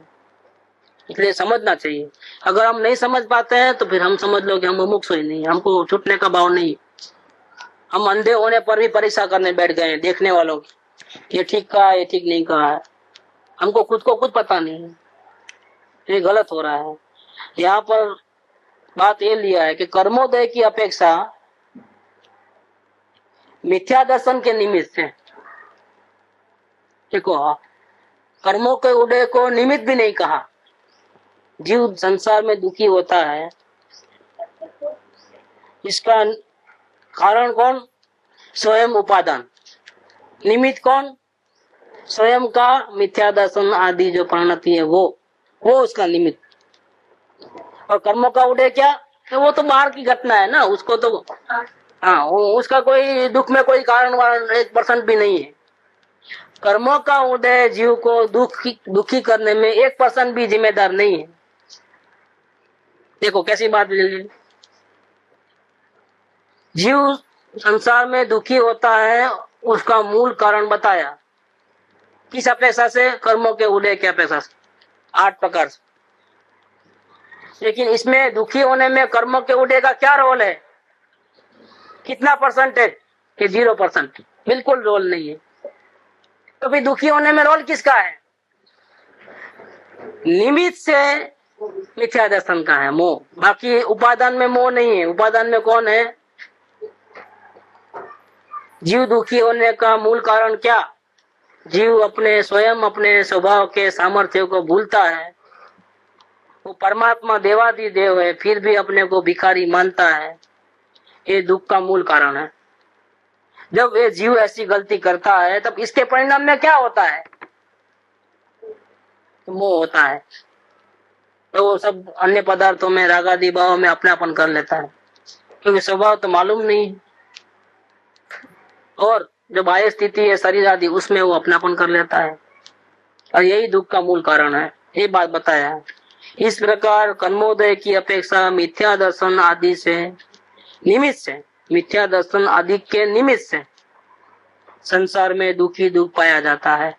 इसलिए समझना चाहिए। अगर हम नहीं समझ पाते हैं तो फिर हम समझ लो कि हम मुमुक्षु ही नहीं, हमको छूटने का भाव नहीं। हम अंधे होने पर भी परीक्षा करने बैठ गए देखने वालों की, ये ठीक कहा ये ठीक नहीं कहा है। हमको खुद को कुछ पता नहीं है, ये गलत हो रहा है। यहाँ पर बात ये लिया है कि कर्मोदय की अपेक्षा मिथ्या दर्शन के निमित्त से, देखो कर्मों के उदय को निमित्त भी नहीं कहा। जीव संसार में दुखी होता है, इसका कारण कौन? स्वयं उपादान। निमित्त कौन? स्वयं का मिथ्या दर्शन आदि जो परिणति है वो उसका निमित्त। और कर्मों का उदय क्या? तो वो तो बाहर की घटना है ना, उसको तो हाँ उसका कोई दुख में कोई कारण 1% भी नहीं है। कर्मों का उदय जीव को दुखी करने में 1% भी जिम्मेदार नहीं है। देखो कैसी बात ले ली। जीव संसार में दुखी होता है, उसका मूल कारण बताया। किस अपेक्षा से? कर्मों के उदय की अपेक्षा से, 8 प्रकार से। लेकिन इसमें दुखी होने में कर्मों के उदय का क्या रोल है? कितना परसेंटेज? कि 0%, बिल्कुल रोल नहीं है। तो फिर दुखी होने में रोल किसका है? निमित्त से मिथ्या दर्शन का है, मोह। बाकी उपादान में मोह नहीं है। उपादान में कौन है? जीव दुखी होने का मूल कारण क्या? जीव अपने स्वयं अपने स्वभाव के सामर्थ्य को भूलता है। वो परमात्मा देवादिदेव है, फिर भी अपने को भिखारी मानता है। ये दुख का मूल कारण है। जब ये जीव ऐसी गलती करता है तब इसके परिणाम में क्या होता है? तो मोह होता है। तो वो सब अन्य पदार्थों में, रागादि भाव में अपनापन कर लेता है, क्योंकि स्वभाव तो मालूम नहीं है। और जो बाह्य स्थिति है शरीर आदि, उसमें वो अपनापन कर लेता है, और यही दुख का मूल कारण है। ये बात बताया है। इस प्रकार कर्मोदय की अपेक्षा मिथ्या दर्शन आदि से निमित्त से, मिथ्या दर्शन आदि के निमित्त से संसार में दुखी दुख पाया जाता है।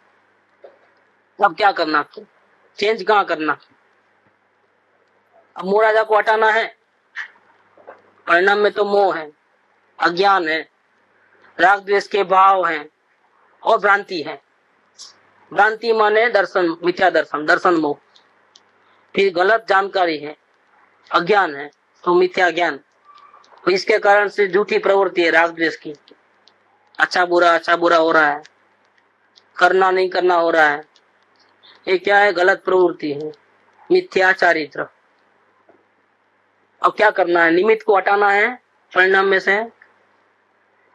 अब क्या करना, चेंज कहाँ करना? अब मोह राजा को हटाना है, परिणाम में तो मोह है, अज्ञान है, राग द्वेष के भाव हैं और भ्रांति है। भ्रांति माने दर्शन, मिथ्या दर्शन, दर्शन मोह, फिर गलत जानकारी है, अज्ञान है तो मिथ्या ज्ञान। तो इसके कारण से झूठी प्रवृत्ति है राग द्वेष की, अच्छा बुरा हो रहा है, करना नहीं करना हो रहा है, ये क्या है? गलत प्रवृत्ति है, मिथ्या चारित्र। अब क्या करना है? निमित्त को हटाना है, परिणाम में से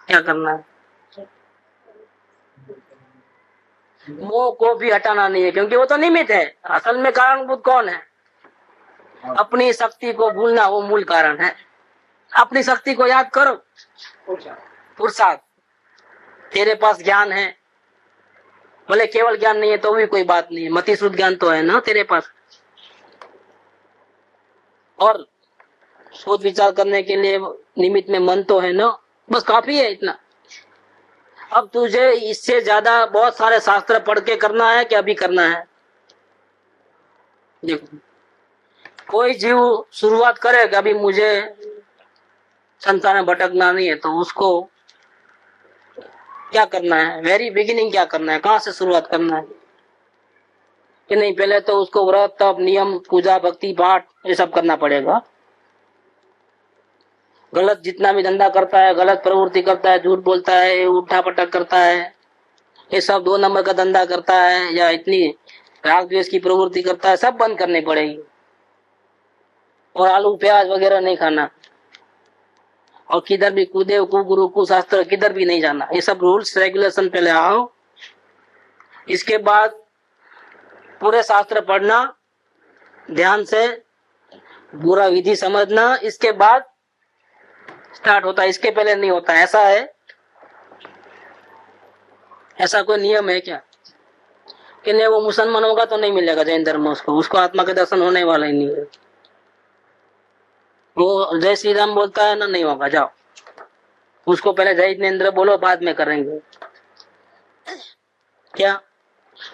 क्या करना है? मोह को भी हटाना नहीं है, क्योंकि वो तो निमित्त है। असल में कारणभूत कौन है? अपनी शक्ति को भूलना, वो मूल कारण है। अपनी शक्ति को याद करो, पुरुषार्थ। तेरे पास ज्ञान है, भले केवल ज्ञान नहीं है तो भी कोई बात नहीं है, मति शुद्ध ज्ञान तो है ना तेरे पास, और सोच विचार करने के लिए निमित्त में मन तो है ना, बस काफी है इतना। अब तुझे इससे ज्यादा बहुत सारे शास्त्र पढ़ के करना है कि अभी करना है? देखो, कोई जीव शुरुआत करे कि अभी मुझे संसार में भटकना नहीं है, तो उसको क्या करना है? वेरी बिगिनिंग क्या करना है? कहाँ से शुरुआत करना है? कि नहीं, पहले तो उसको व्रत, तप, नियम, पूजा, भक्ति, पाठ ये सब करना पड़ेगा। गलत जितना भी धंधा करता है, गलत प्रवृत्ति करता है, झूठ बोलता है, उठा पटक करता है, ये सब 2 नंबर का धंधा करता है, या इतनी राग द्वेष की प्रवृत्ति करता है, सब बंद करनी पड़ेगी। और आलू प्याज वगैरह नहीं खाना, और किधर भी कूदे गुरु कुशास्त्र किधर भी नहीं जाना। ये सब रूल्स रेगुलेशन पहले आओ, इसके बाद पूरे शास्त्र पढ़ना ध्यान से, पूरा विधि समझना, इसके बाद स्टार्ट होता है, इसके पहले नहीं होता। ऐसा है? ऐसा कोई नियम है क्या कि नहीं वो मुसलमान होगा तो नहीं मिलेगा जैन धर्म, उसको आत्मा के दर्शन होने वाला ही नहीं है। वो जय श्री राम बोलता है ना, नहीं होगा, जाओ उसको पहले जय जिनेन्द्र बोलो, बाद में करेंगे। क्या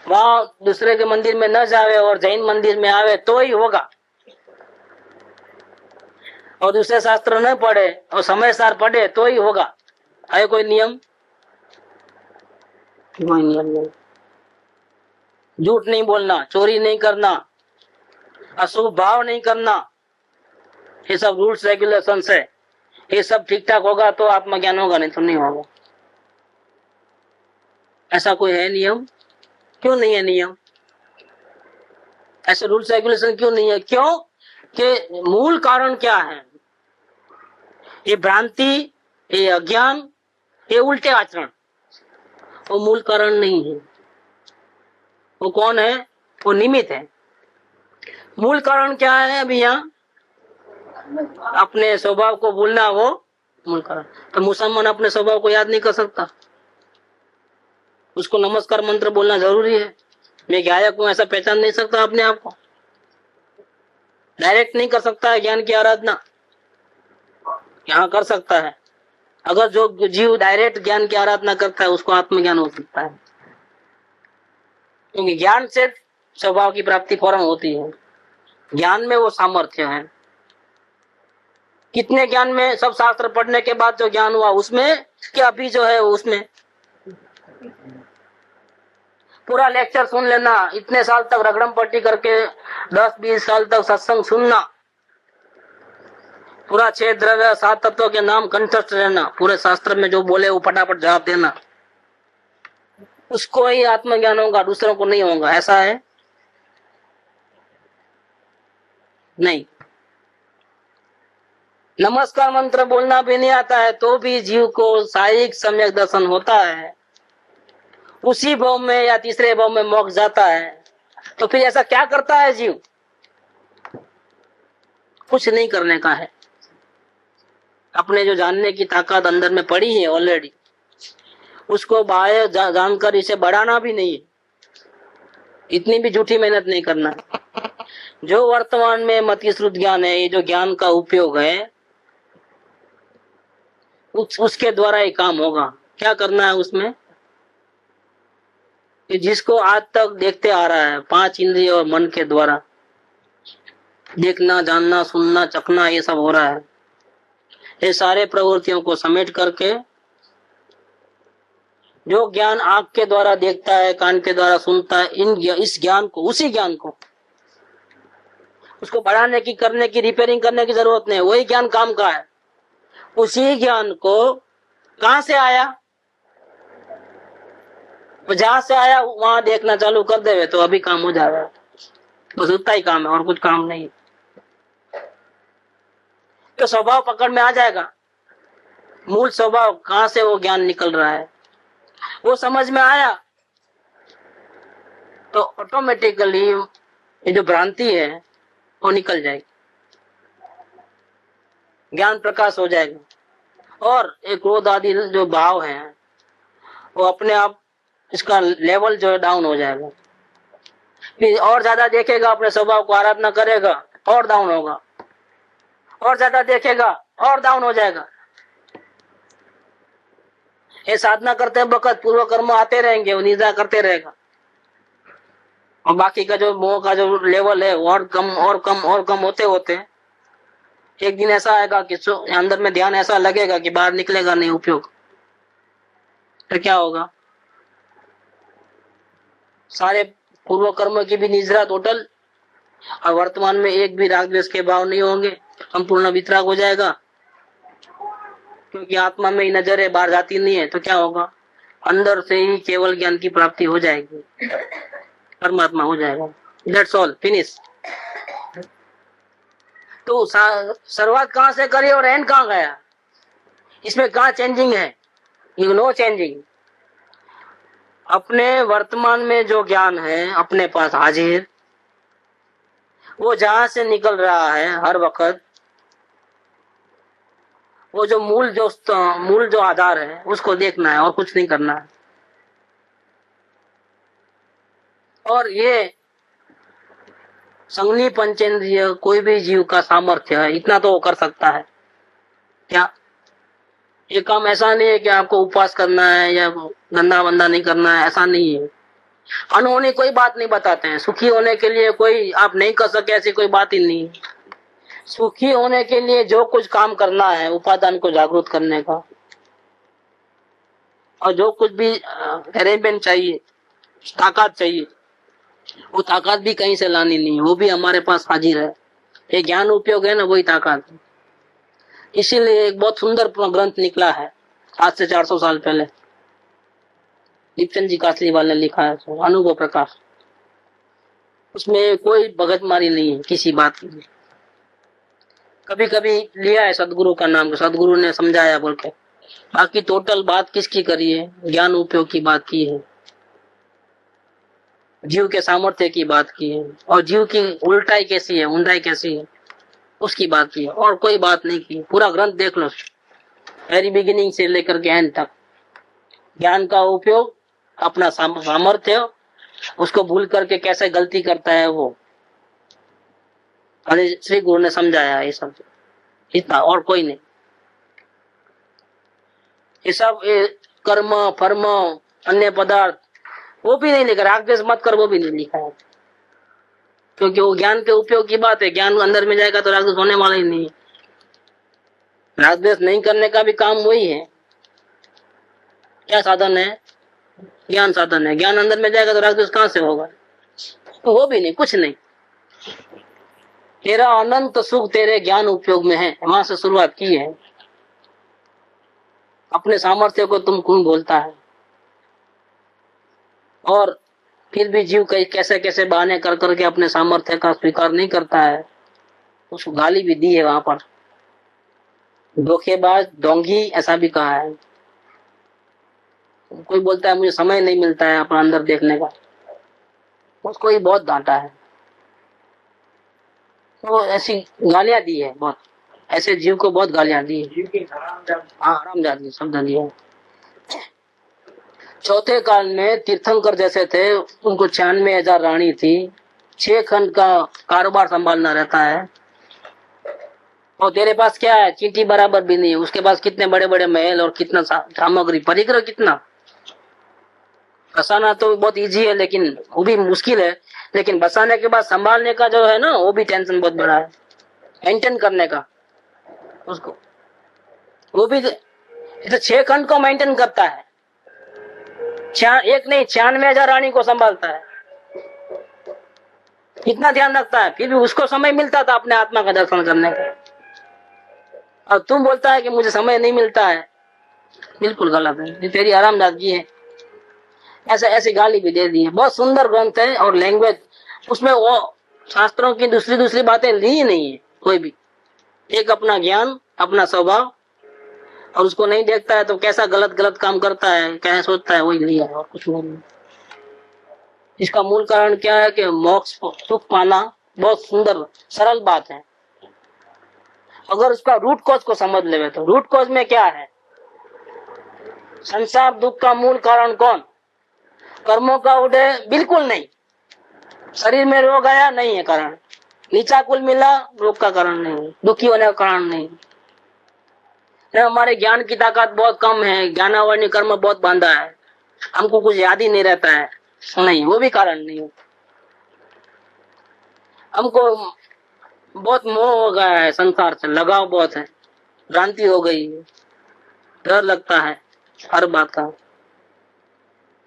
वहां दूसरे के मंदिर में न जावे और जैन मंदिर में आवे तो ही होगा, और दूसरे शास्त्र न पढ़े और समय सार पढ़े तो ही होगा। है कोई नियम? कोई नियम नहीं। झूठ नहीं बोलना, चोरी नहीं करना, अशुभ भाव नहीं करना, ये सब रूल्स रेगुलेशन है। ये सब ठीक ठाक होगा तो आत्मज्ञान होगा, नहीं तो नहीं होगा। ऐसा कोई है नियम? क्यों नहीं है नियम? ऐसे रूल्स रेगुलेशन क्यों नहीं है? क्यों कि मूल कारण क्या है? ये भ्रांति, ये अज्ञान, ये उल्टे आचरण, वो मूल कारण नहीं है। वो कौन है? वो निमित्त है। मूल कारण क्या है? अभी यहाँ अपने स्वभाव को भूलना, वो मूल कारण। तो मुसलमान अपने स्वभाव को याद नहीं कर सकता, उसको नमस्कार मंत्र बोलना जरूरी है। मैं गायक हूं ऐसा पहचान नहीं सकता अपने आप को, डायरेक्ट नहीं कर सकता है ज्ञान की आराधना, यहाँ कर सकता है। अगर जो जीव डायरेक्ट ज्ञान की आराधना करता है उसको आत्मज्ञान हो सकता है, क्योंकि ज्ञान से स्वभाव की प्राप्ति फौरन होती है। ज्ञान में वो सामर्थ्य है। कितने ज्ञान में, सब शास्त्र पढ़ने के बाद जो ज्ञान हुआ उसमें, क्या अभी जो है उसमें पूरा लेक्चर सुन लेना, इतने साल तक रगड़म पट्टी करके 10-20 साल तक सत्संग सुनना, पूरा 6 द्रव्य 7 तत्वों के नाम कंठस्थ रहना, पूरे शास्त्र में जो बोले वो फटाफट जवाब देना, उसको ही आत्मज्ञान होगा, दूसरों को नहीं होगा। ऐसा है? नहीं। नमस्कार मंत्र बोलना भी नहीं आता है तो भी जीव को शारीरिक सम्यक दर्शन होता है, उसी भाव में या तीसरे भाव में मोक्ष जाता है। तो फिर ऐसा क्या करता है जीव? कुछ नहीं करने का है। अपने जो जानने की ताकत अंदर में पड़ी है ऑलरेडी, उसको बाहर जानकर इसे बढ़ाना भी नहीं है, इतनी भी झूठी मेहनत नहीं करना। जो वर्तमान में मति श्रुत ज्ञान है, ये जो ज्ञान का उपयोग है, उसके द्वारा ही काम होगा। क्या करना है उसमें कि जिसको आज तक देखते आ रहा है 5 इंद्रिय और मन के द्वारा, देखना, जानना, सुनना, चखना, ये सब हो रहा है, ये सारे प्रवृत्तियों को समेट करके जो ज्ञान आंख के द्वारा देखता है, कान के द्वारा सुनता है, इस ज्ञान को, उसी ज्ञान को, उसको बढ़ाने की, करने की, रिपेयरिंग करने की जरूरत नहीं, वही ज्ञान काम का है। उसी ज्ञान को कहां से आया, जहां से आया वहां देखना चालू कर देवे तो अभी काम हो जाएगा। बस उतना ही काम है और कुछ काम नहीं। तो स्वभाव पकड़ में आ जाएगा, मूल स्वभाव कहां से वो ज्ञान निकल रहा है, वो समझ में आया तो ऑटोमेटिकली ये जो भ्रांति है वो निकल जाएगी, ज्ञान प्रकाश हो जाएगा। और एक क्रोध आदि जो भाव है वो अपने आप, इसका लेवल जो है डाउन हो जाएगा। फिर और ज्यादा देखेगा, अपने स्वभाव को आराधना करेगा और डाउन होगा, और ज्यादा देखेगा और डाउन हो जाएगा। ये साधना करते वक्त पूर्व कर्म आते रहेंगे, वो निद्रा करते रहेगा, और बाकी का जो मोह का जो लेवल है और कम और कम और कम होते होते एक दिन ऐसा आएगा कि अंदर में ध्यान ऐसा लगेगा कि बाहर निकलेगा नहीं उपयोग। तो क्या होगा, सारे पूर्व कर्म की भी निद्रा टोटल, और वर्तमान में एक भी राग द्वेष के भाव नहीं होंगे, संपूर्ण वितराग हो जाएगा, क्योंकि आत्मा में ही नजर है, बाहर जाती नहीं है। तो क्या होगा, अंदर से ही केवल ज्ञान की प्राप्ति हो जाएगी, परमात्मा हो जाएगा। That's all, finish. तो शुरुआत कहां से करी और एंड कहां गया, इसमें कहां चेंजिंग है? No changing. अपने वर्तमान में जो ज्ञान है अपने पास हाजिर, वो जहां से निकल रहा है हर वक्त, वो जो मूल जो आधार है उसको देखना है और कुछ नहीं करना है। और ये संगनी पंचेंद्रिय कोई भी जीव का सामर्थ्य है, इतना तो वो कर सकता है। क्या ये काम ऐसा नहीं है कि आपको उपवास करना है या गंदा बंदा नहीं करना है, ऐसा नहीं है। अनहोनी कोई बात नहीं बताते हैं, सुखी होने के लिए कोई आप नहीं कर सके ऐसी कोई बात ही नहीं। सुखी होने के लिए जो कुछ काम करना है उपादान को जागृत करने का, और जो कुछ भी अरेंजमेंट चाहिए, ताकत चाहिए, वो ताकत भी कहीं से लानी नहीं, वो भी हमारे पास हाजिर है। ये ज्ञान उपयोग है ना, वही ताकत। इसीलिए एक बहुत सुंदर ग्रंथ निकला है आज से 400 साल पहले, दीपचंद जी कासलीवाल ने लिखा है, अनुभव प्रकाश। उसमें कोई भगतमारी नहीं है किसी बात की। कभी कभी लिया है सदगुरु का नाम, सदगुरु ने समझाया बोल के, बाकी टोटल बात किसकी करी है? ज्ञान उपयोग की बात की है, जीव के सामर्थ्य की बात की है, और जीव की उल्टाई कैसी है, ऊंधाई कैसी है, उसकी बात की है, और कोई बात नहीं की। पूरा ग्रंथ देख लो, वेरी बिगिनिंग से लेकर के एंड तक। ज्ञान का उपयोग, अपना सामर्थ्य, उसको भूल करके कैसे गलती करता है वो, अरे श्री गुरु ने समझाया ये सब, इतना और कोई नहीं। ये सब कर्म फर्म अन्य पदार्थ वो भी नहीं लिखा, राग द्वेष मत कर वो भी नहीं लिखा है, क्योंकि वो ज्ञान के उपयोग की बात है। ज्ञान अंदर में जाएगा तो राग द्वेष होने वाला ही नहीं है। राग द्वेष नहीं करने का भी काम वही है। क्या साधन है? ज्ञान साधन है। ज्ञान अंदर में जाएगा तो राग द्वेष कहां से होगा? तो वो भी नहीं, कुछ नहीं। तेरा अनंत सुख तेरे ज्ञान उपयोग में है, वहां से शुरुआत की है। अपने सामर्थ्य को तुम कौन बोलता है? और फिर भी जीव कई कैसे कैसे बहाने कर करके अपने सामर्थ्य का स्वीकार नहीं करता है। उसको गाली भी दी है वहां पर, धोखेबाज, डोंगी, ऐसा भी कहा है। कोई बोलता है मुझे समय नहीं मिलता है अपना अंदर देखने का, उसको ही बहुत डांटा है। तो ऐसी गालियां दी है बहुत, ऐसे जीव को बहुत गालियां दी है। हरामजादी शब्द दिया। चौथे काल में तीर्थंकर जैसे थे, उनको 96,000 रानी थी, 6 खंड का कारोबार संभालना रहता है, और तेरे पास क्या है, चींटी बराबर भी नहीं है। उसके पास कितने बड़े बड़े महल और कितना सामग्री, परिग्रह कितना। बसाना तो बहुत इजी है, लेकिन वो भी मुश्किल है। लेकिन बसाने के बाद संभालने का जो है ना, वो भी टेंशन बहुत बड़ा है, मेंटेन करने का उसको। वो भी तो 6 खंड को मेंटेन करता है, एक नहीं 96,000 रानी को संभालता है, इतना ध्यान रखता है। फिर भी उसको समय मिलता था अपने आत्मा का दर्शन करने का, और तुम बोलता है कि मुझे समय नहीं मिलता है। बिल्कुल गलत है, ये तेरी आरामदागी है। ऐसे ऐसी गाली भी दे दी है। बहुत सुंदर ग्रंथ है, और लैंग्वेज उसमें वो शास्त्रों की दूसरी दूसरी बातें ली नहीं है कोई भी। एक अपना ज्ञान, अपना स्वभाव, और उसको नहीं देखता है तो कैसा गलत गलत काम करता है, क्या सोचता है, वही लिया है और कुछ नहीं। इसका मूल कारण क्या है कि मोक्ष सुख पाना बहुत सुंदर सरल बात है, अगर उसका रूट कॉज को समझ ले। तो रूट कॉज में क्या है, संसार दुख का मूल कारण कौन, कर्मों का उदय बिल्कुल नहीं। शरीर में रोग आया, नहीं है कारण। नीचा कुल मिला, रोग का कारण नहीं, दुखी होने का कारण नहीं। हमारे ज्ञान की ताकत बहुत कम है, ज्ञानावरणी कर्म बहुत बांधा है, हमको कुछ याद ही नहीं रहता है, नहीं, वो भी कारण नहीं। हमको बहुत मोह हो गया है, संसार से लगाव बहुत है, भ्रांति हो गई है, डर लगता है हर बात का।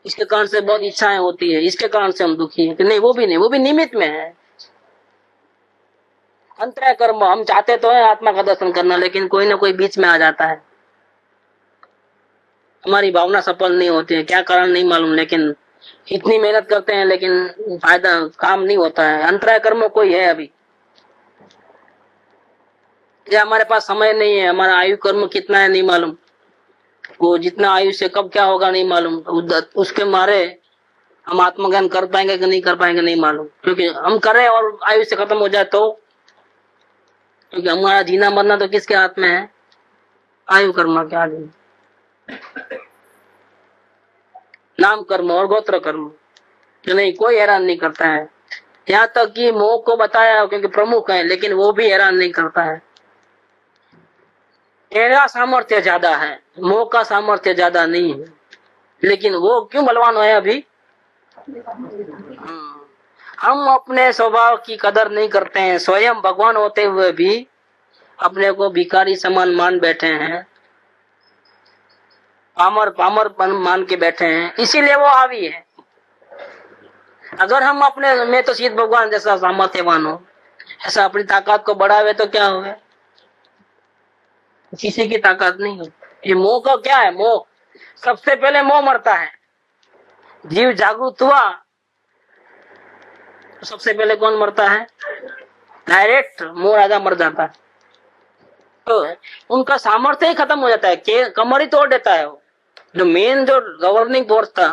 इसके कारण से बहुत इच्छाएं होती है, इसके कारण से हम दुखी हैं कि नहीं, वो भी नहीं, वो भी निमित्त में है। अंतराय कर्म, हम चाहते तो है आत्मा का दर्शन करना, लेकिन कोई ना कोई बीच में आ जाता है, हमारी भावना सफल नहीं होती है, क्या कारण नहीं मालूम। लेकिन इतनी मेहनत करते हैं, लेकिन फायदा काम नहीं होता है। अंतराय कर्म कोई है अभी, या हमारे पास समय नहीं है, हमारा आयु कर्म कितना है नहीं मालूम, वो जितना आयु से कब क्या होगा नहीं मालूम, उसके मारे हम आत्मज्ञान कर पाएंगे कि नहीं कर पाएंगे नहीं मालूम। क्योंकि हम करें और आयु से खत्म हो जाए तो, क्योंकि हमारा जीना मरना तो किसके हाथ में है, आयु कर्म के हाथ में। नाम कर्म और गोत्र कर्म तो नहीं, कोई हैरान नहीं करता है। यहाँ तक कि मोह को बताया क्योंकि प्रमुख है, लेकिन वो भी हैरान नहीं करता है। तेरा सामर्थ्य ज्यादा है, मोह का सामर्थ्य ज्यादा नहीं है, लेकिन वो क्यों बलवान है अभी। हम अपने स्वभाव की कदर नहीं करते हैं, स्वयं भगवान होते हुए भी अपने को भिखारी समान मान बैठे हैं, पामर पामर मान के बैठे हैं, इसीलिए वो हावी है। अगर हम अपने में तो सीध भगवान जैसा सामर्थ्यवान हो, ऐसा अपनी ताकत को बढ़ावे तो क्या होगा, किसी की ताकत नहीं है। ये मोह का क्या है, मोह सबसे पहले मोह मरता है। जीव जागरूक हुआ तो सबसे पहले कौन मरता है, डायरेक्ट मोह राजा मर जाता है। तो उनका सामर्थ्य ही खत्म हो जाता है, कमर ही तोड़ देता है। वो जो मेन जो गवर्निंग फोर्स था,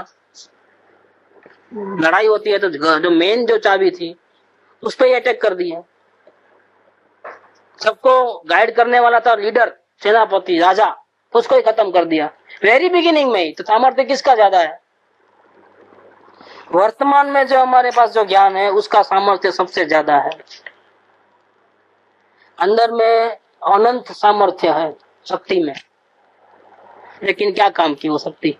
लड़ाई होती है तो जो मेन जो चाबी थी उस पर ही अटैक कर दिया। सबको गाइड करने वाला था लीडर, सेनापति, राजा, उसको ही खत्म कर दिया वेरी बिगिनिंग में ही। तो सामर्थ्य किसका ज्यादा है, वर्तमान में जो हमारे पास जो ज्ञान है उसका सामर्थ्य सबसे ज्यादा है। अंदर में अनंत सामर्थ्य है शक्ति में, लेकिन क्या काम की वो शक्ति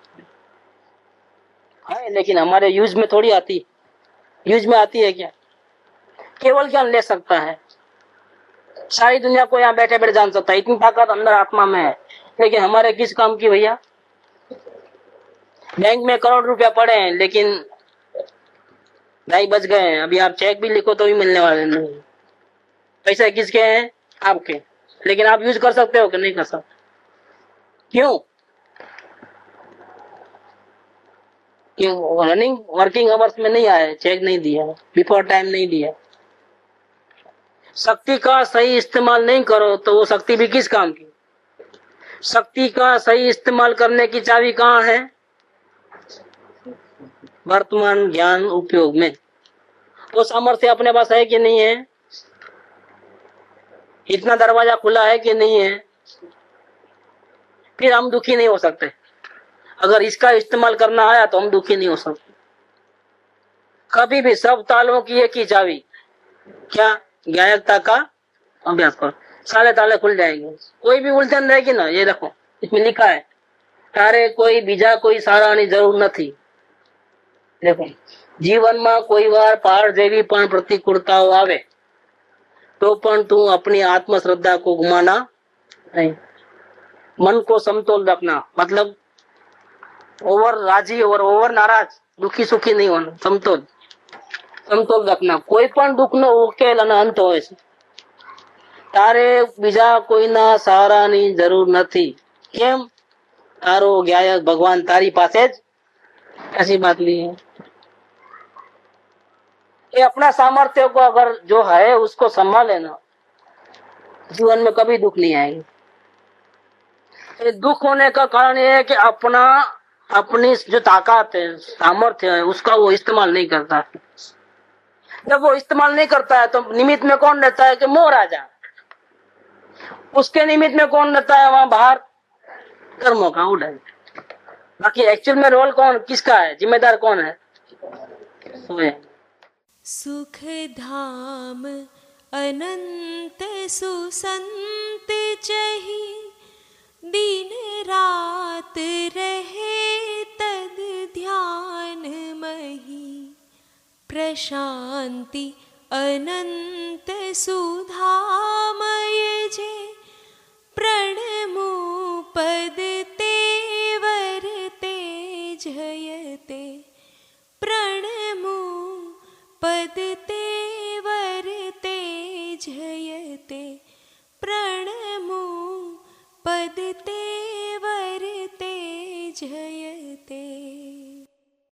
है, लेकिन हमारे यूज में थोड़ी आती, यूज में आती है क्या, केवल ज्ञान ले सकता है, सारी दुनिया को यहाँ बैठे बैठे जान सकता है, इतनी ताकत अंदर आत्मा में है, लेकिन हमारे किस काम की भैया। बैंक में करोड़ रुपया पड़े हैं, लेकिन ढाई बज गए हैं, अभी आप चेक भी लिखो तो भी मिलने वाले नहीं। पैसे किसके हैं, आपके, लेकिन आप यूज कर सकते हो कि नहीं कर सकते, क्यों, क्यों, रनिंग वर्किंग आवर्स में नहीं आए, चेक नहीं दिया, बिफोर टाइम नहीं दिया। शक्ति का सही इस्तेमाल नहीं करो तो वो शक्ति भी किस काम की। शक्ति का सही इस्तेमाल करने की चाबी कहाँ है, वर्तमान ज्ञान उपयोग में। वो सामर्थ्य अपने पास है कि नहीं है, इतना दरवाजा खुला है कि नहीं है, फिर हम दुखी नहीं हो सकते। अगर इसका इस्तेमाल करना आया तो हम दुखी नहीं हो सकते। कभी भी सब तालों की एक ही चाबी, क्या? गायकता का अभ्यास करो, सारे ताले खुल जाएंगे। कोई भी उलझन रहेगी ना, ये देखो इसमें लिखा है, तारे कोई बीजा कोई सारानी जरूर નથી। देखो, જીવનમાં કોઈ વાર પહાड़ જેવી પણ પ્રતિકૂળતાઓ આવે तो पण तू अपनी आत्मश्रद्धा को गुमाना नहीं। मन को समतोल रखना, मतलब ओवर राजी और ओवर नाराज, दुखी सुखी नहीं होना, समतोल समतोल रखना। कोई पण दुख नो उकेल અને અંત હોય છે। તારે બીજા કોઈના સહારાની જરૂર નથી। કેમ? તારો ગાયક ભગવાન તારી પાસે જ। ऐसी बात ली है। ये अपना सामर्थ्य को अगर जो है उसको संभाले ना, जीवन में कभी दुख नहीं आएंगे। ये दुख होने का कारण ये है कि अपनी जो ताकत है, सामर्थ्य है, उसका वो इस्तेमाल नहीं करता। जब वो इस्तेमाल नहीं करता है तो निमित्त में कौन रहता है कि मोह राजा। उसके निमित्त में कौन रहता है वहां बाहर? कर्मों का उड़ाई। बाकी एक्चुअल में रोल कौन किसका है, जिम्मेदार कौन है? स्वयं। सुख धाम अनंत सुसंत चही, दिन रात रहे तद ध्यान मही। प्रशांति अनंत सुधामय जे, प्रणमो पद ते वरते जयते। प्रणमो पद ते